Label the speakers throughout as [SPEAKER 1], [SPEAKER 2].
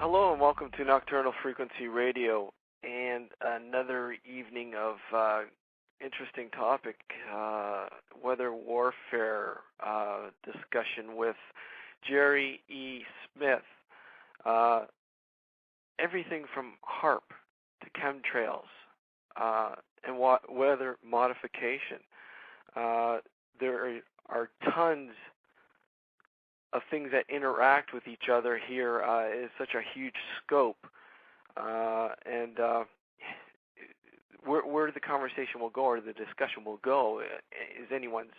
[SPEAKER 1] Hello and welcome to Nocturnal Frequency Radio and another evening of interesting topic, weather warfare discussion with Jerry E. Smith. Everything from HAARP to chemtrails and weather modification. There are tons of things that interact with each other here. It's such a huge scope, and where the conversation will go or the discussion will go is anyone's,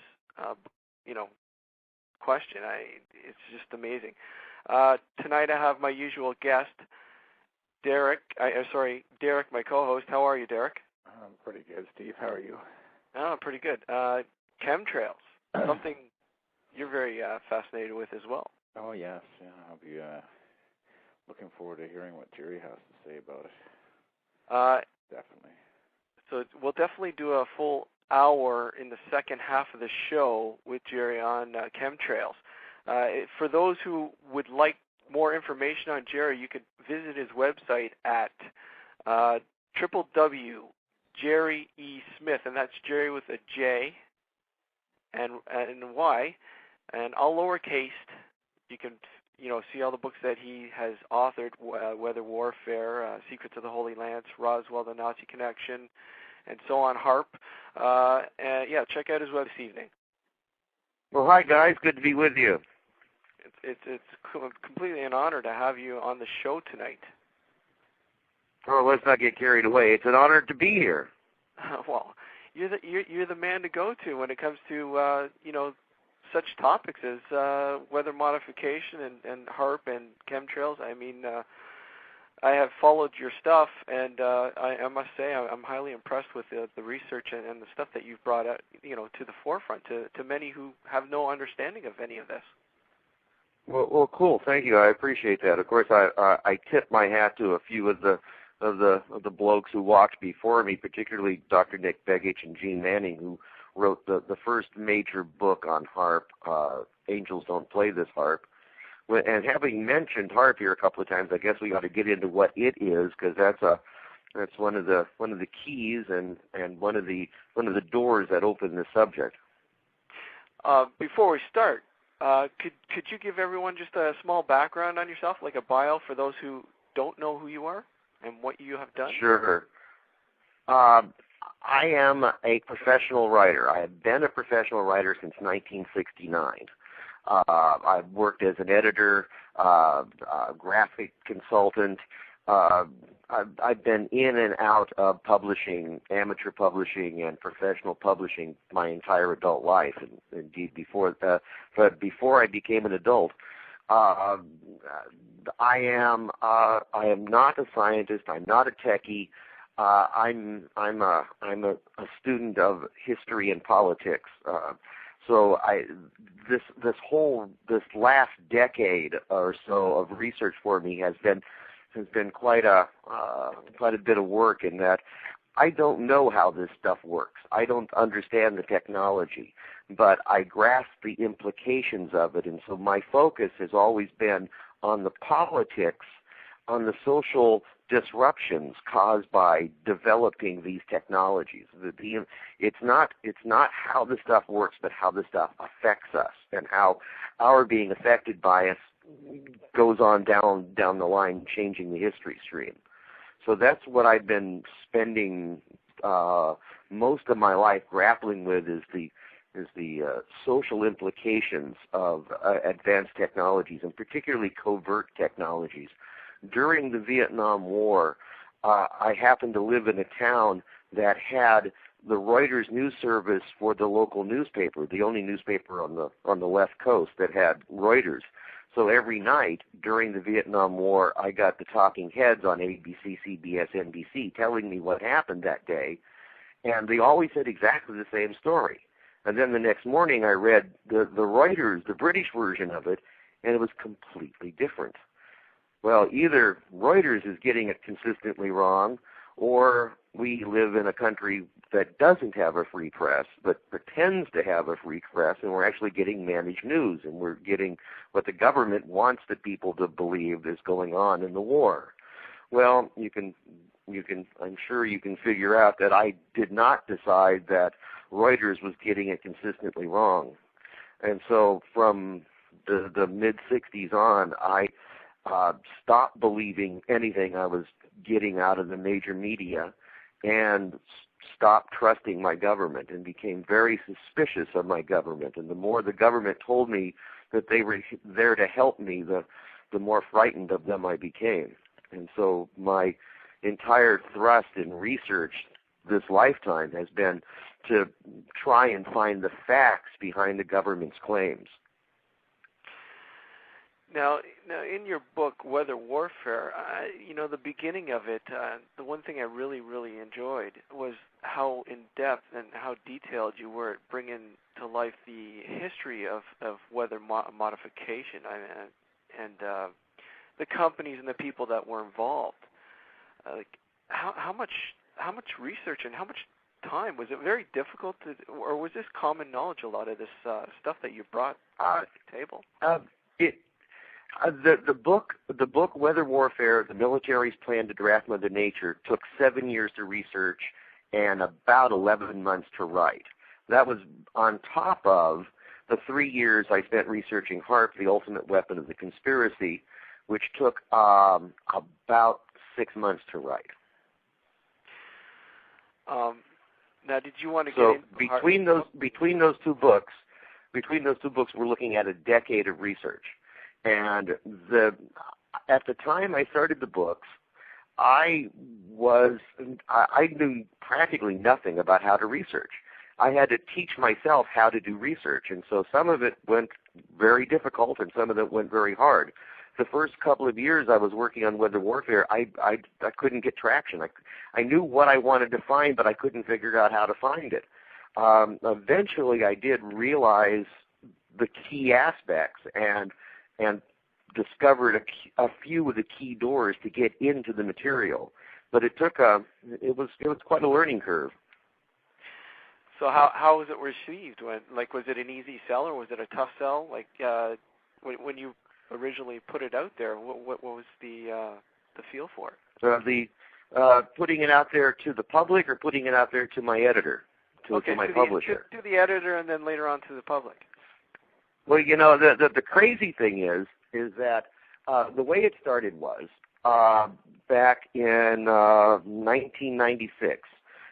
[SPEAKER 1] question. It's just amazing. Tonight I have my usual guest, Derek. Derek, my co-host. How are you, Derek?
[SPEAKER 2] I'm pretty good, Steve. How are you?
[SPEAKER 1] Oh, pretty good. Chemtrails, something you're very fascinated with as well.
[SPEAKER 2] Oh, yes. Yeah, I'll be looking forward to hearing what Jerry has to say about it. Definitely.
[SPEAKER 1] So we'll definitely do a full hour in the second half of the show with Jerry on chemtrails. For those who would like more information on Jerry, you could visit his website at www.Jerry E. Smith, and that's Jerry with a J and a Y. And all lowercase. You can, see all the books that he has authored: Weather Warfare, Secrets of the Holy Lands, Roswell, The Nazi Connection, and so on. HAARP. Check out his web this evening.
[SPEAKER 3] Well, hi guys, good to be with you.
[SPEAKER 1] It's completely an honor to have you on the show tonight.
[SPEAKER 3] Oh, let's not get carried away. It's an honor to be here.
[SPEAKER 1] Well, you're the man to go to when it comes to such topics as weather modification and HAARP and chemtrails. I mean, I have followed your stuff, and I must say I'm highly impressed with the research and the stuff that you've brought out, to the forefront to many who have no understanding of any of this.
[SPEAKER 3] Well, cool. Thank you. I appreciate that. Of course, I tip my hat to a few of the blokes who walked before me, particularly Dr. Nick Begich and Gene Manning, who wrote the first major book on HAARP, Angels Don't Play This HAARP. And having mentioned HAARP here a couple of times, I guess we got to get into what it is, because that's one of the keys and one of the doors that open the subject.
[SPEAKER 1] Before we start, could you give everyone just a small background on yourself, like a bio for those who don't know who you are and what you have done?
[SPEAKER 3] Sure. I am a professional writer. I have been a professional writer since 1969. I've worked as an editor, graphic consultant. I've been in and out of publishing, amateur publishing and professional publishing my entire adult life, and indeed before I became an adult. I am not a scientist. I'm not a techie. I'm a student of history and politics. So this last decade or so of research for me has been quite a bit of work, in that I don't know how this stuff works. I don't understand the technology, but I grasp the implications of it, and so my focus has always been on the politics, on the social disruptions caused by developing these technologies. It's not how the stuff works, but how the stuff affects us, and how our being affected by us goes on down the line, changing the history stream. So that's what I've been spending most of my life grappling with, is the social implications of advanced technologies, and particularly covert technologies. During the Vietnam War, I happened to live in a town that had the Reuters news service for the local newspaper, the only newspaper on the West Coast that had Reuters. So every night during the Vietnam War, I got the talking heads on ABC, CBS, NBC telling me what happened that day, and they always said exactly the same story. And then the next morning I read the Reuters, the British version of it, and it was completely different. Well, either Reuters is getting it consistently wrong, or we live in a country that doesn't have a free press, but pretends to have a free press, and we're actually getting managed news, and we're getting what the government wants the people to believe is going on in the war. Well, I'm sure you can figure out that I did not decide that Reuters was getting it consistently wrong. And so from the mid-'60s on, I stopped believing anything I was getting out of the major media and stopped trusting my government and became very suspicious of my government. And the more the government told me that they were there to help me, the more frightened of them I became. And so my entire thrust in research this lifetime has been to try and find the facts behind the government's claims.
[SPEAKER 1] Now, in your book, Weather Warfare, the beginning of it, the one thing I really, really enjoyed was how in-depth and how detailed you were at bringing to life the history of weather modification and the companies and the people that were involved. How much research and how much time? Was it very difficult or was this common knowledge, a lot of this stuff that you brought to the table?
[SPEAKER 3] The book Weather Warfare, The Military's Plan to Draft Mother Nature, took 7 years to research and about 11 months to write. That was on top of the 3 years I spent researching HAARP, the ultimate weapon of the conspiracy, which took about 6 months to write.
[SPEAKER 1] Now, did you want to
[SPEAKER 3] get
[SPEAKER 1] into
[SPEAKER 3] between those two books, we're looking at a decade of research. And at the time I started the books, I knew practically nothing about how to research. I had to teach myself how to do research, and so some of it went very difficult and some of it went very hard. The first couple of years I was working on Weather Warfare, I couldn't get traction. I knew what I wanted to find, but I couldn't figure out how to find it. Eventually I did realize the key aspects and discovered a few of the key doors to get into the material, but it was quite a learning curve.
[SPEAKER 1] So how was it received? Was it an easy sell or was it a tough sell? When you originally put it out there, what was the feel for it?
[SPEAKER 3] Putting it out there to the public or putting it out there to my editor, to my publisher?
[SPEAKER 1] To the editor and then later on to the public.
[SPEAKER 3] Well, the crazy thing is that the way it started was back in 1996.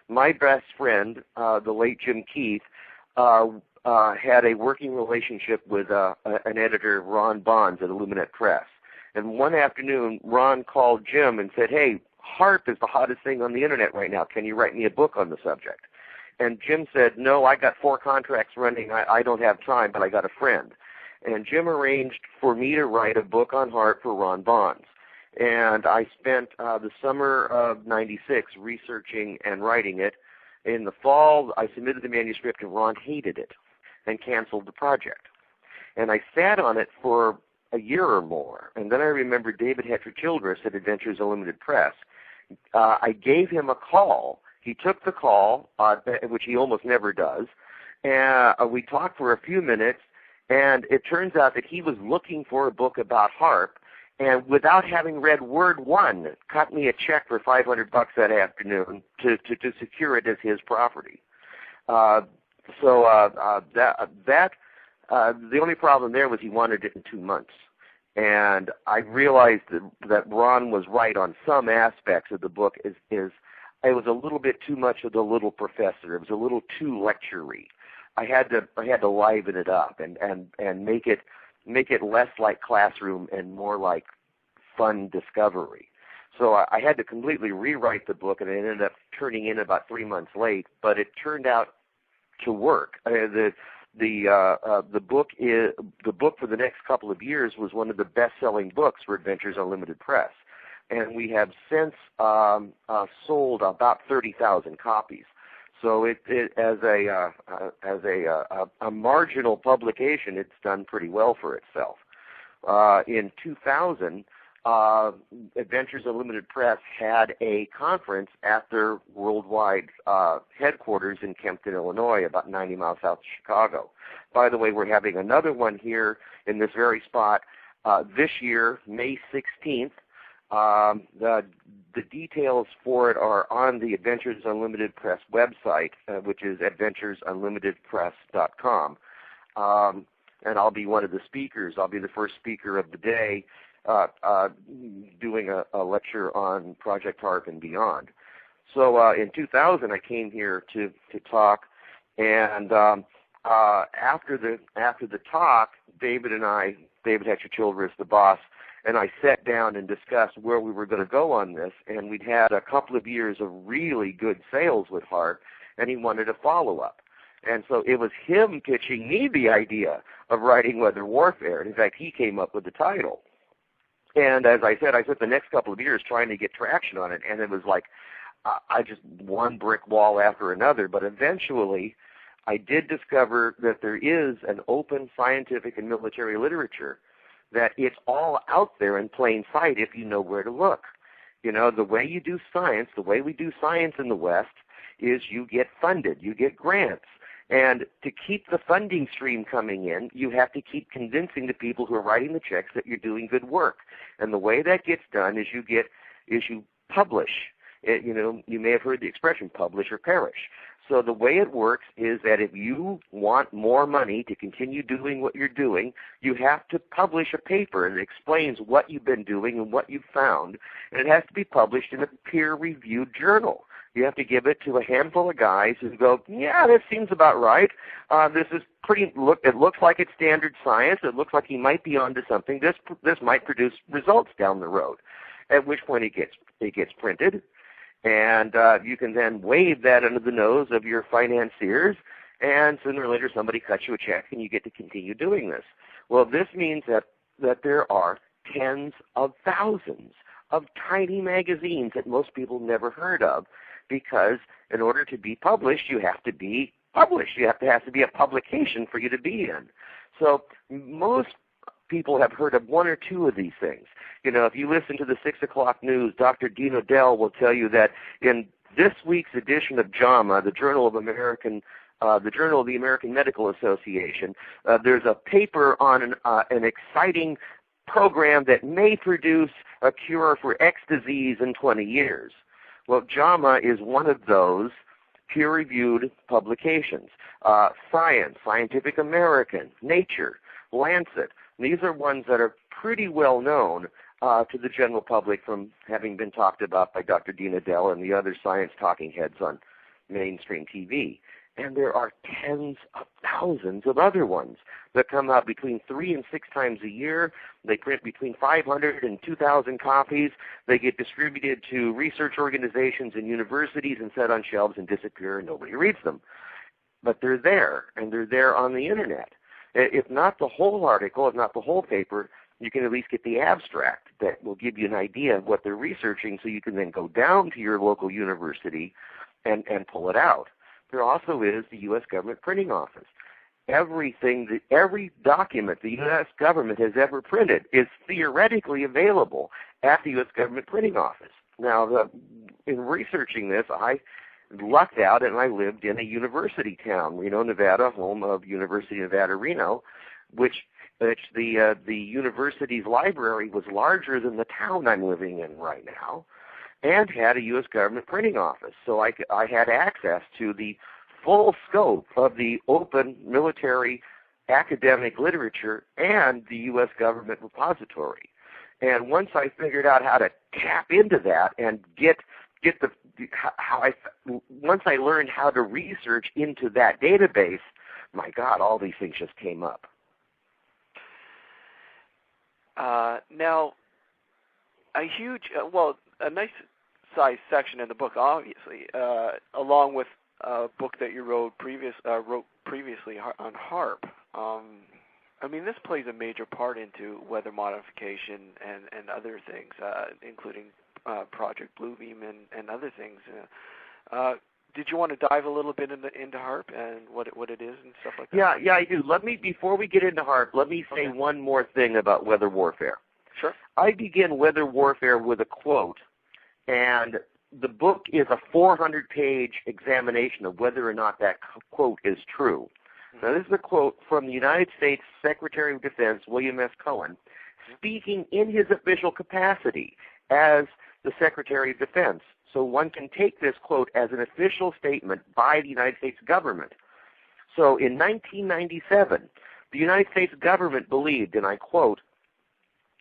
[SPEAKER 3] My best friend, the late Jim Keith, had a working relationship with an editor, Ron Bonds, at Illuminate Press. And one afternoon, Ron called Jim and said, "Hey, HAARP is the hottest thing on the internet right now. Can you write me a book on the subject?" And Jim said, "No, I got 4 contracts running. I don't have time, but I got a friend." And Jim arranged for me to write a book on HAARP for Ron Bonds. And I spent the summer of '96 researching and writing it. In the fall, I submitted the manuscript, and Ron hated it and canceled the project. And I sat on it for a year or more. And then I remembered David Hetcher-Childress at Adventures Unlimited Press. I gave him a call. He took the call, which he almost never does, and we talked for a few minutes, and it turns out that he was looking for a book about HAARP, and without having read word one, cut me a check for $500 that afternoon to secure it as his property. The only problem there was he wanted it in 2 months. And I realized that Ron was right on some aspects of the book. It was a little bit too much of the little professor. It was a little too lecture-y. I had to liven it up and make it less like classroom and more like fun discovery. So I had to completely rewrite the book, and it ended up turning in about 3 months late. But it turned out to work. The book for the next couple of years was one of the best-selling books for Adventures Unlimited Press, and we have since sold about 30,000 copies. So it as a marginal publication, it's done pretty well for itself. In 2000, Adventures Unlimited Press had a conference at their worldwide headquarters in Kempton, Illinois, about 90 miles south of Chicago. By the way, we're having another one here in this very spot this year, May 16th. The details for it are on the Adventures Unlimited Press website, which is adventuresunlimitedpress.com. And I'll be one of the speakers. I'll be the first speaker of the day doing a lecture on Project HAARP and beyond. So in 2000, I came here to talk, and after the talk, David Hatcher Childress, the boss, and I sat down and discussed where we were going to go on this, and we'd had a couple of years of really good sales with HAARP, and he wanted a follow-up. And so it was him pitching me the idea of writing Weather Warfare. In fact, he came up with the title. And as I said, I spent the next couple of years trying to get traction on it, and it was like I just one brick wall after another. But eventually, I did discover that there is an open scientific and military literature, that it's all out there in plain sight if you know where to look. You know, the way you do science, the way we do science in the West, is you get funded, you get grants. And to keep the funding stream coming in, you have to keep convincing the people who are writing the checks that you're doing good work. And the way that gets done is you publish. You may have heard the expression, publish or perish. So the way it works is that if you want more money to continue doing what you're doing, you have to publish a paper that explains what you've been doing and what you've found, and it has to be published in a peer-reviewed journal. You have to give it to a handful of guys who go, yeah, this seems about right. This is it looks like it's standard science. It looks like he might be onto something. This might produce results down the road, at which point it gets printed. And you can then wave that under the nose of your financiers, and sooner or later somebody cuts you a check and you get to continue doing this. Well, this means that there are tens of thousands of tiny magazines that most people never heard of, because in order to be published, you have to be published. There has to be a publication for you to be in. So most people have heard of one or two of these things. You know, if you listen to the 6 o'clock news, Dr. Dean Odell will tell you that in this week's edition of JAMA, the Journal of the American Medical Association, there's a paper on an exciting program that may produce a cure for X disease in 20 years. Well, JAMA is one of those peer-reviewed publications. Science, Scientific American, Nature, Lancet. These are ones that are pretty well known to the general public from having been talked about by Dr. Dean Odell and the other science talking heads on mainstream TV. And there are tens of thousands of other ones that come out between 3 and 6 times a year. They print between 500 and 2,000 copies. They get distributed to research organizations and universities and set on shelves and disappear, and nobody reads them. But they're there, and they're there on the Internet. If not the whole article, if not the whole paper, you can at least get the abstract that will give you an idea of what they're researching, so you can then go down to your local university and pull it out. There also is the U.S. government printing office. Every document the U.S. government has ever printed is theoretically available at the U.S. government printing office. Now, in researching this, I lucked out and I lived in a university town, Reno, Nevada, home of University of Nevada, Reno, which the university's library was larger than the town I'm living in right now, and had a U.S. government printing office. So I had access to the full scope of the open military academic literature and the U.S. government repository. And once I figured out how to tap into that and once I learned how to research into that database, my God, all these things just came up.
[SPEAKER 1] Now, a nice size section in the book, obviously, along with a book that you wrote previously on HAARP. I mean, this plays a major part into weather modification and other things, including Project Bluebeam and other things. Did you want to dive a little bit into HAARP and what it is and stuff like that?
[SPEAKER 3] Yeah, I do. Before we get into HAARP, let me say one more thing about weather warfare.
[SPEAKER 1] Sure.
[SPEAKER 3] I begin Weather Warfare with a quote, and the book is a 400-page examination of whether or not that quote is true. Now, this is a quote from the United States Secretary of Defense, William S. Cohen, speaking in his official capacity as the Secretary of Defense. So one can take this quote as an official statement by the United States government. So in 1997, the United States government believed, and I quote,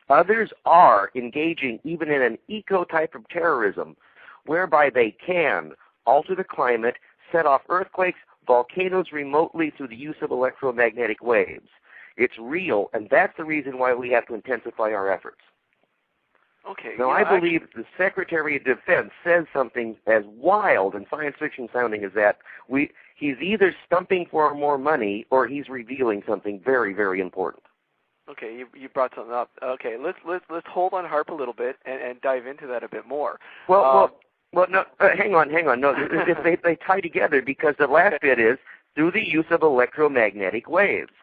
[SPEAKER 3] "Others are engaging even in an eco-type of terrorism whereby they can alter the climate, set off earthquakes, volcanoes remotely through the use of electromagnetic waves. It's real, and that's the reason why we have to intensify our efforts."
[SPEAKER 1] Okay.
[SPEAKER 3] Now, I believe the Secretary of Defense says something as wild and science fiction sounding as that. He's either stumping for more money or he's revealing something very, very important.
[SPEAKER 1] Okay, you brought something up. Okay, let's hold on HAARP a little bit and dive into that a bit more.
[SPEAKER 3] Well, no, hang on. No, they tie together because the last bit is through the use of electromagnetic waves,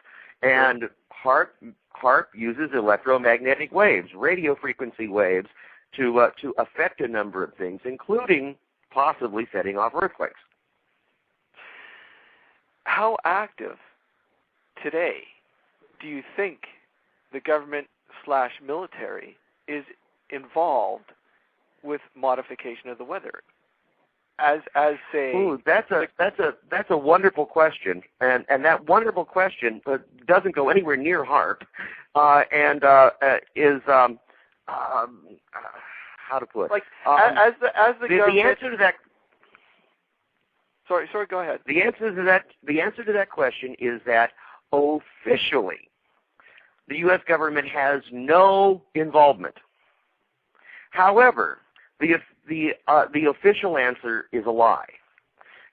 [SPEAKER 3] and HAARP uses electromagnetic waves, radio frequency waves, to affect a number of things, including possibly setting off earthquakes.
[SPEAKER 1] How active today do you think the government/military is involved with modification of the weather? As say,
[SPEAKER 3] ooh, that's a wonderful question, and that wonderful question doesn't go anywhere near HAARP, and is how to put
[SPEAKER 1] like as the government.
[SPEAKER 3] The answer to that.
[SPEAKER 1] Sorry, go ahead.
[SPEAKER 3] The answer to that question is that officially, the U.S. government has no involvement. However, the official answer is a lie,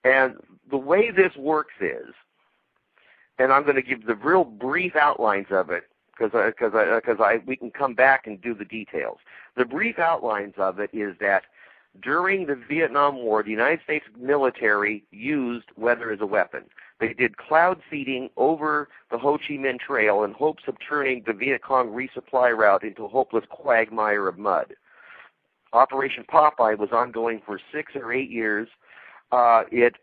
[SPEAKER 3] and the way this works is, and I'm going to give the real brief outlines of it because we can come back and do the details. The brief outlines of it is that during the Vietnam War, the United States military used weather as a weapon. They did cloud seeding over the Ho Chi Minh Trail in hopes of turning the Viet Cong resupply route into a hopeless quagmire of mud. Operation Popeye was ongoing for 6 or 8 years. It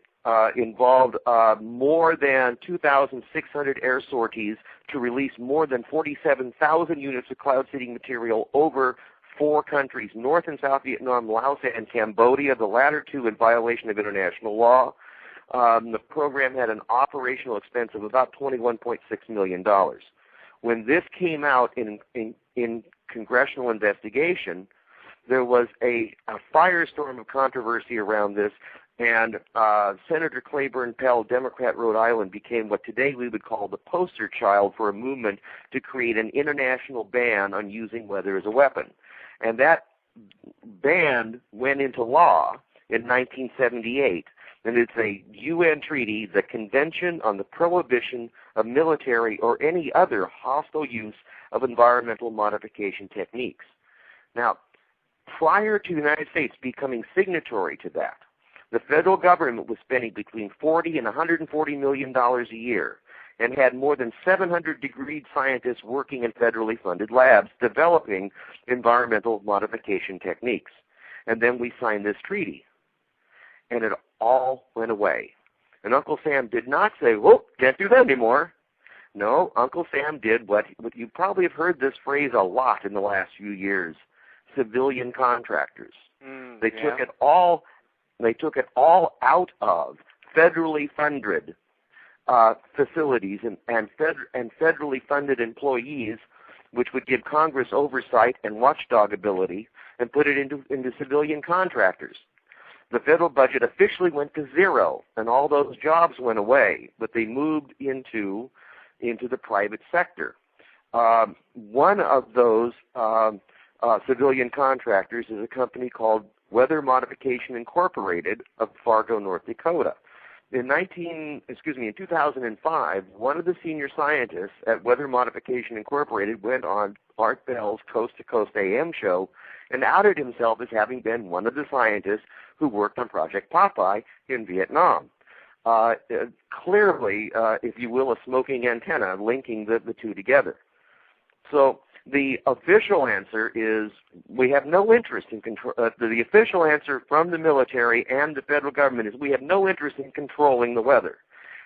[SPEAKER 3] involved more than 2,600 air sorties to release more than 47,000 units of cloud seeding material over 4 countries, North and South Vietnam, Laos, and Cambodia, the latter 2 in violation of international law. The program had an operational expense of about $21.6 million. When this came out in congressional investigation, there was a firestorm of controversy around this, and Senator Claiborne Pell, Democrat, Rhode Island, became what today we would call the poster child for a movement to create an international ban on using weather as a weapon. And that ban went into law in 1978, and it's a UN treaty, the Convention on the Prohibition of Military or any other hostile use of environmental modification techniques. Now, prior to the United States becoming signatory to that, the federal government was spending between $40 and $140 million a year and had more than 700 degreed scientists working in federally funded labs developing environmental modification techniques. And then we signed this treaty, and it all went away. And Uncle Sam did not say, "Well, can't do that anymore." No, Uncle Sam did what you probably have heard this phrase a lot in the last few years: civilian contractors. They took it all. They took it all out of federally funded facilities and federally funded employees, which would give Congress oversight and watchdog ability, and put it into civilian contractors. The federal budget officially went to zero, and all those jobs went away, but they moved into the private sector. One of those civilian contractors is a company called Weather Modification Incorporated of Fargo, North Dakota. In 2005, one of the senior scientists at Weather Modification Incorporated went on Art Bell's Coast to Coast AM show and outed himself as having been one of the scientists who worked on Project Popeye in Vietnam. Clearly, if you will, a smoking antenna linking the two together. So The official answer is we have no interest in control. The official answer from the military and the federal government is we have no interest in controlling the weather.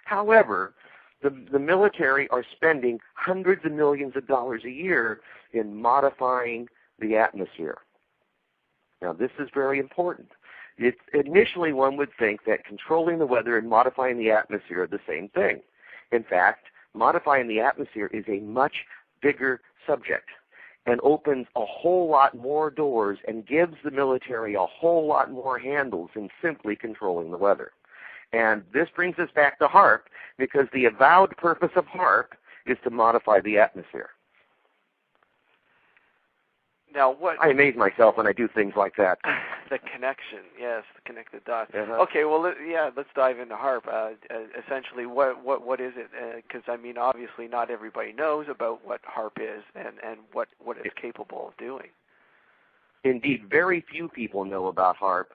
[SPEAKER 3] However, the military are spending hundreds of millions of dollars a year in modifying the atmosphere. Now, this is very important. Initially, one would think that controlling the weather and modifying the atmosphere are the same thing. In fact, modifying the atmosphere is a much bigger subject and opens a whole lot more doors and gives the military a whole lot more handles than simply controlling the weather. And this brings us back to HAARP, because the avowed purpose of HAARP is to modify the atmosphere.
[SPEAKER 1] Now, what
[SPEAKER 3] I amaze myself when I do things like that.
[SPEAKER 1] The connection, yes, the connected dots.
[SPEAKER 3] Uh-huh.
[SPEAKER 1] Okay, well, let's dive into HAARP. Essentially, what is it? Because I mean, obviously, not everybody knows about what HAARP is and what it's capable of doing.
[SPEAKER 3] Indeed, very few people know about HAARP.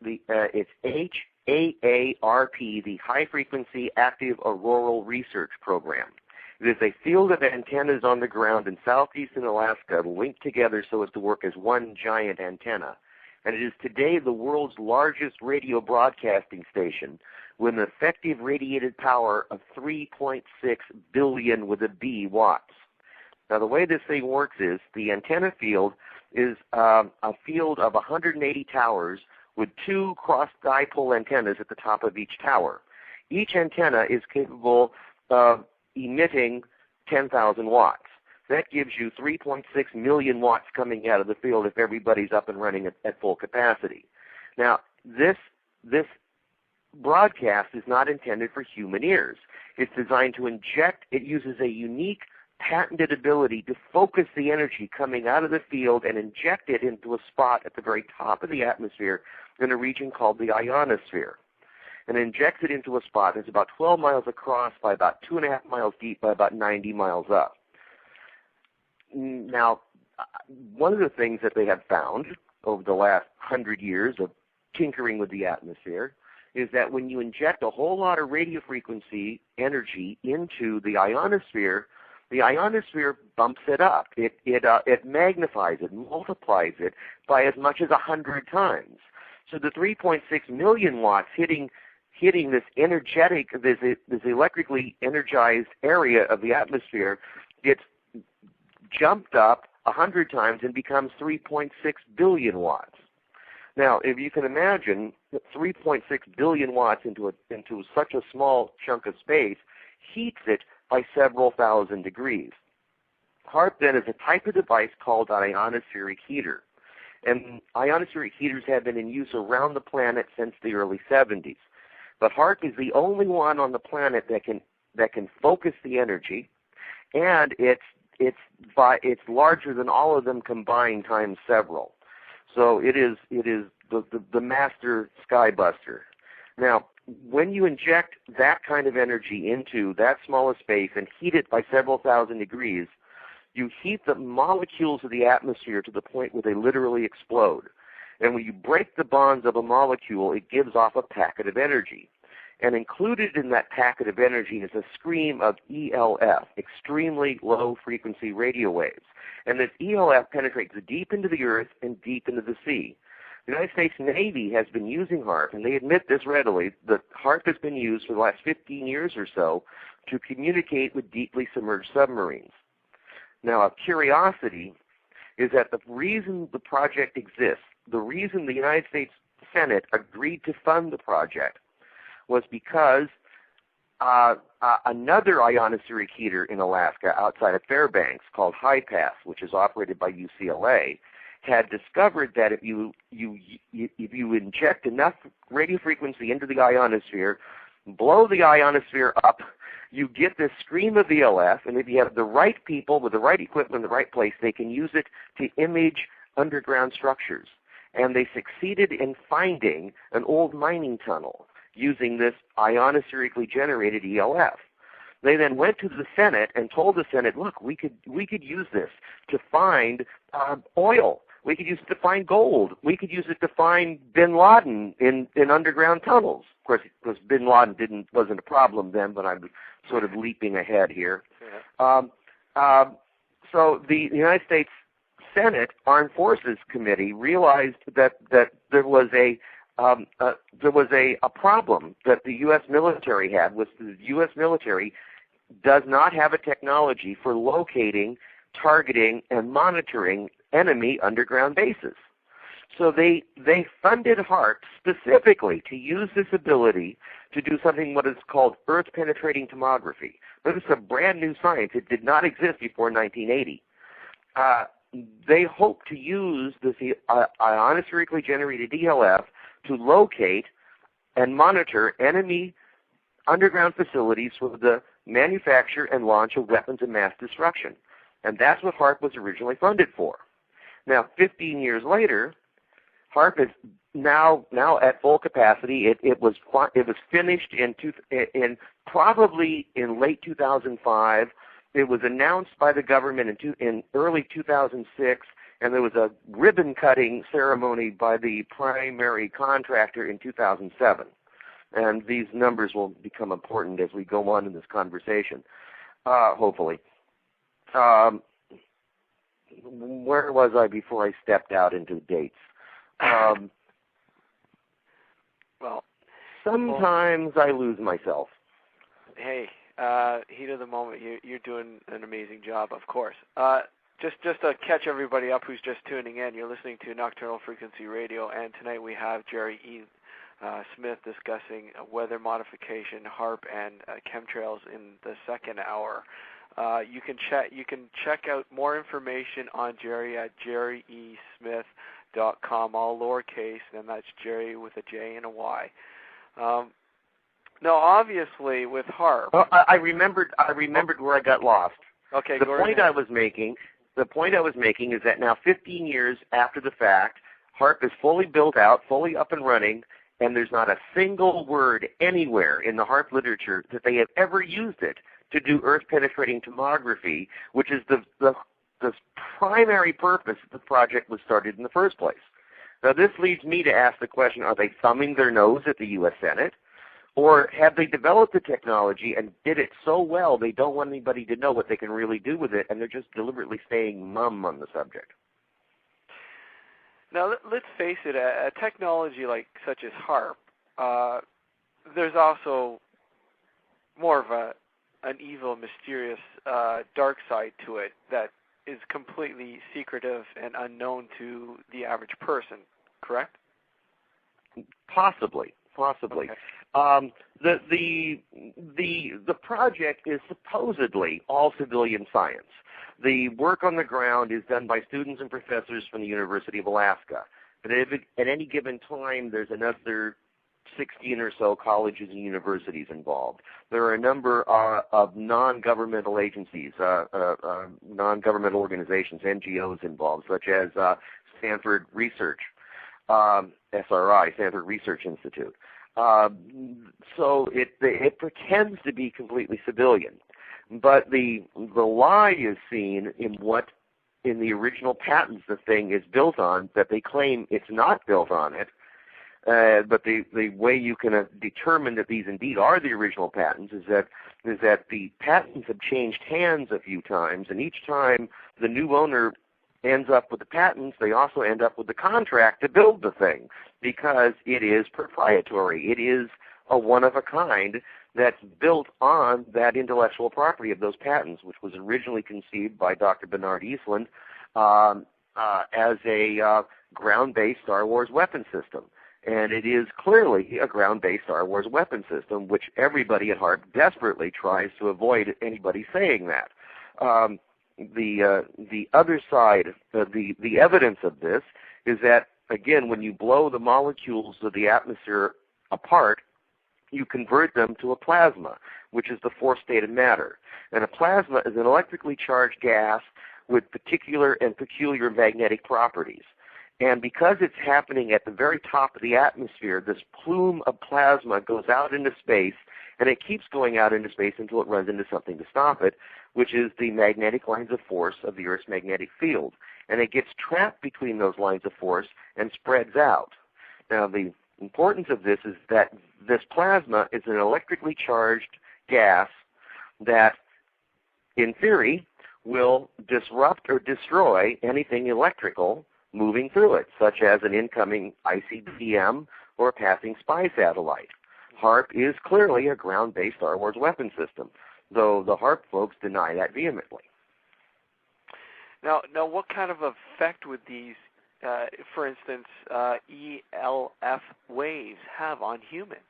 [SPEAKER 3] It's HAARP, the High Frequency Active Auroral Research Program. It is a field of antennas on the ground in southeastern Alaska linked together so as to work as one giant antenna. And it is today the world's largest radio broadcasting station with an effective radiated power of 3.6 billion with a B watts. Now, the way this thing works is the antenna field is a field of 180 towers with 2 cross-dipole antennas at the top of each tower. Each antenna is capable of emitting 10,000 watts. That gives you 3.6 million watts coming out of the field if everybody's up and running at full capacity. Now, this broadcast is not intended for human ears. It's designed to inject. It uses a unique patented ability to focus the energy coming out of the field and inject it into a spot at the very top of the atmosphere in a region called the ionosphere. And injects it into a spot that's about 12 miles across by about 2.5 miles deep by about 90 miles up. Now, one of the things that they have found over the last 100 years of tinkering with the atmosphere is that when you inject a whole lot of radio frequency energy into the ionosphere bumps it up. It magnifies it, multiplies it by as much as 100 times. So the 3.6 million watts hitting this energetic, this electrically energized area of the atmosphere gets jumped up 100 times and becomes 3.6 billion watts. Now, if you can imagine 3.6 billion watts into such a small chunk of space, heats it by several thousand degrees. HAARP then is a type of device called an ionospheric heater. And ionospheric heaters have been in use around the planet since the early 70s. But HAARP is the only one on the planet that can focus the energy, and it's larger than all of them combined times several. So it is the master skybuster. Now, when you inject that kind of energy into that small a space and heat it by several thousand degrees, you heat the molecules of the atmosphere to the point where they literally explode. And when you break the bonds of a molecule, it gives off a packet of energy. And included in that packet of energy is a stream of ELF, extremely low-frequency radio waves. And this ELF penetrates deep into the earth and deep into the sea. The United States Navy has been using HAARP, and they admit this readily, that HAARP has been used for the last 15 years or so to communicate with deeply submerged submarines. Now, a curiosity is that the reason the project exists, the reason the United States Senate agreed to fund the project, was because another ionospheric heater in Alaska outside of Fairbanks called High Pass, which is operated by UCLA, had discovered that if you inject enough radio frequency into the ionosphere, blow the ionosphere up, you get this stream of ELF, and if you have the right people with the right equipment in the right place, they can use it to image underground structures. And they succeeded in finding an old mining tunnel using this ionospherically generated ELF. They then went to the Senate and told the Senate, look, we could use this to find oil. We could use it to find gold. We could use it to find bin Laden in underground tunnels. Of course, because bin Laden wasn't a problem then, but I'm sort of leaping ahead here.
[SPEAKER 1] Yeah.
[SPEAKER 3] So the United States Senate Armed Forces Committee realized that there was a problem that the U.S. military had. Was the U.S. military does not have a technology for locating, targeting, and monitoring enemy underground bases. So they funded HAARP specifically to use this ability to do something what is called Earth-penetrating tomography. This is a brand new science. It did not exist before 1980. They hope to use this ionospherically generated ELF to locate and monitor enemy underground facilities for the manufacture and launch of weapons of mass destruction. And that's what HAARP was originally funded for. Now, 15 years later, HAARP is now at full capacity. It was finished in probably in late 2005. It was announced by the government in early 2006, and there was a ribbon-cutting ceremony by the primary contractor in 2007. And these numbers will become important as we go on in this conversation, hopefully. Where was I before I stepped out into dates?
[SPEAKER 1] Well,
[SPEAKER 3] sometimes I lose myself.
[SPEAKER 1] Hey, heat of the moment. You're doing an amazing job, of course. Just to catch everybody up who's just tuning in, you're listening to Nocturnal Frequency Radio, and tonight we have Jerry E. Smith discussing weather modification, HAARP, and chemtrails in the second hour. You can check out more information on Jerry at jerryesmith.com, all lowercase, and that's Jerry with a J and a Y. Now, obviously, with HAARP.
[SPEAKER 3] Oh, I remembered where I got lost.
[SPEAKER 1] Okay,
[SPEAKER 3] the point I was making is that now, 15 years after the fact, HAARP is fully built out, fully up and running, and there's not a single word anywhere in the HAARP literature that they have ever used it to do Earth-penetrating tomography, which is the primary purpose the project was started in the first place. Now, this leads me to ask the question, are they thumbing their nose at the U.S. Senate? Or have they developed the technology and did it so well they don't want anybody to know what they can really do with it, and they're just deliberately staying mum on the subject?
[SPEAKER 1] Now, let's face it, a technology such as HAARP, there's also more of an evil, mysterious, dark side to it that is completely secretive and unknown to the average person, correct?
[SPEAKER 3] Possibly.
[SPEAKER 1] Okay.
[SPEAKER 3] The project is supposedly all civilian science. The work on the ground is done by students and professors from the University of Alaska. But at any given time, there's another 16 or so colleges and universities involved. There are a number of non-governmental agencies, non-governmental organizations, NGOs involved, such as Stanford Research, SRI, Stanford Research Institute. So it pretends to be completely civilian. But the lie is seen in the original patents the thing is built on, that they claim it's not built on it. But the way you can determine that these indeed are the original patents is that the patents have changed hands a few times, and each time the new owner ends up with the patents, they also end up with the contract to build the thing, because it is proprietary. It is a one-of-a-kind that's built on that intellectual property of those patents, which was originally conceived by Dr. Bernard Eastland as a ground-based Star Wars weapon system. And it is clearly a ground-based Star Wars weapon system, which everybody at HAARP desperately tries to avoid anybody saying that. The other side, the evidence of this is that, again, when you blow the molecules of the atmosphere apart, you convert them to a plasma, which is the fourth state of matter. And a plasma is an electrically charged gas with particular and peculiar magnetic properties. And because it's happening at the very top of the atmosphere, this plume of plasma goes out into space, and it keeps going out into space until it runs into something to stop it, which is the magnetic lines of force of the Earth's magnetic field. And it gets trapped between those lines of force and spreads out. Now, the importance of this is that this plasma is an electrically charged gas that, in theory, will disrupt or destroy anything electrical moving through it, such as an incoming ICBM or a passing spy satellite. HAARP is clearly a ground-based Star Wars weapon system, though the HAARP folks deny that vehemently.
[SPEAKER 1] Now, what kind of effect would these, for instance, ELF waves have on humans?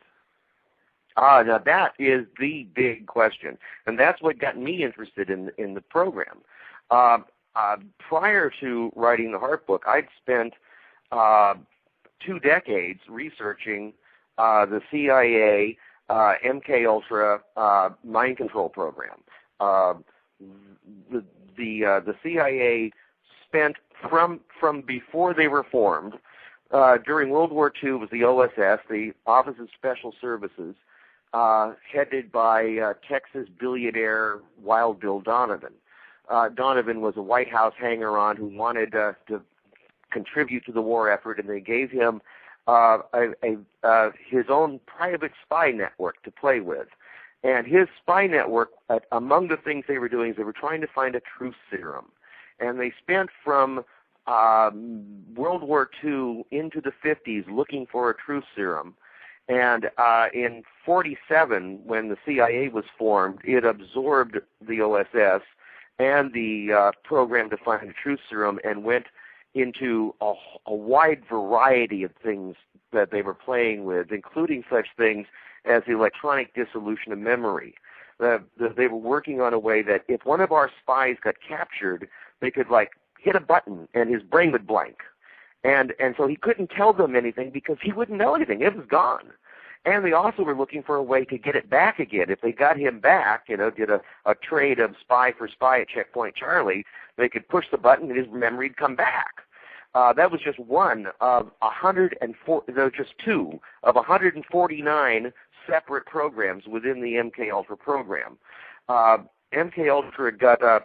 [SPEAKER 3] Now that is the big question, and that's what got me interested in the program. Prior to writing the HAARP book, I'd spent 2 decades researching the CIA MKUltra mind control program. The CIA spent from before they were formed. During World War II was the OSS, the Office of Special Services, headed by Texas billionaire Wild Bill Donovan. Donovan was a White House hanger-on who wanted to contribute to the war effort, and they gave him his own private spy network to play with. And his spy network, among the things they were doing, is they were trying to find a truth serum. And they spent from World War II into the 50s looking for a truth serum. And in 1947, when the CIA was formed, it absorbed the OSS and the program to find a truth serum and went into a wide variety of things that they were playing with, including such things as the electronic dissolution of memory. They were working on a way that if one of our spies got captured, they could hit a button and his brain would blank. And so he couldn't tell them anything because he wouldn't know anything. It was gone. And they also were looking for a way to get it back again. If they got him back, did a trade of spy for spy at Checkpoint Charlie, they could push the button and his memory would come back. That was just one of 104. There were just 2 of 149 separate programs within the MKUltra program. MKUltra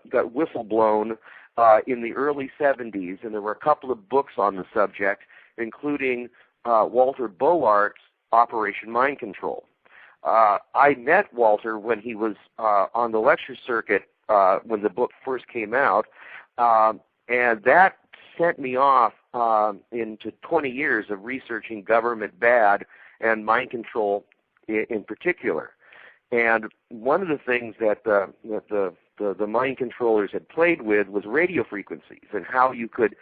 [SPEAKER 3] got whistle-blown in the early 70s, and there were a couple of books on the subject, including Walter Bowart's Operation Mind Control. I met Walter when he was on the lecture circuit when the book first came out, and that sent me off into 20 years of researching government bad and mind control in particular. And one of the things that the mind controllers had played with was radio frequencies and how you could,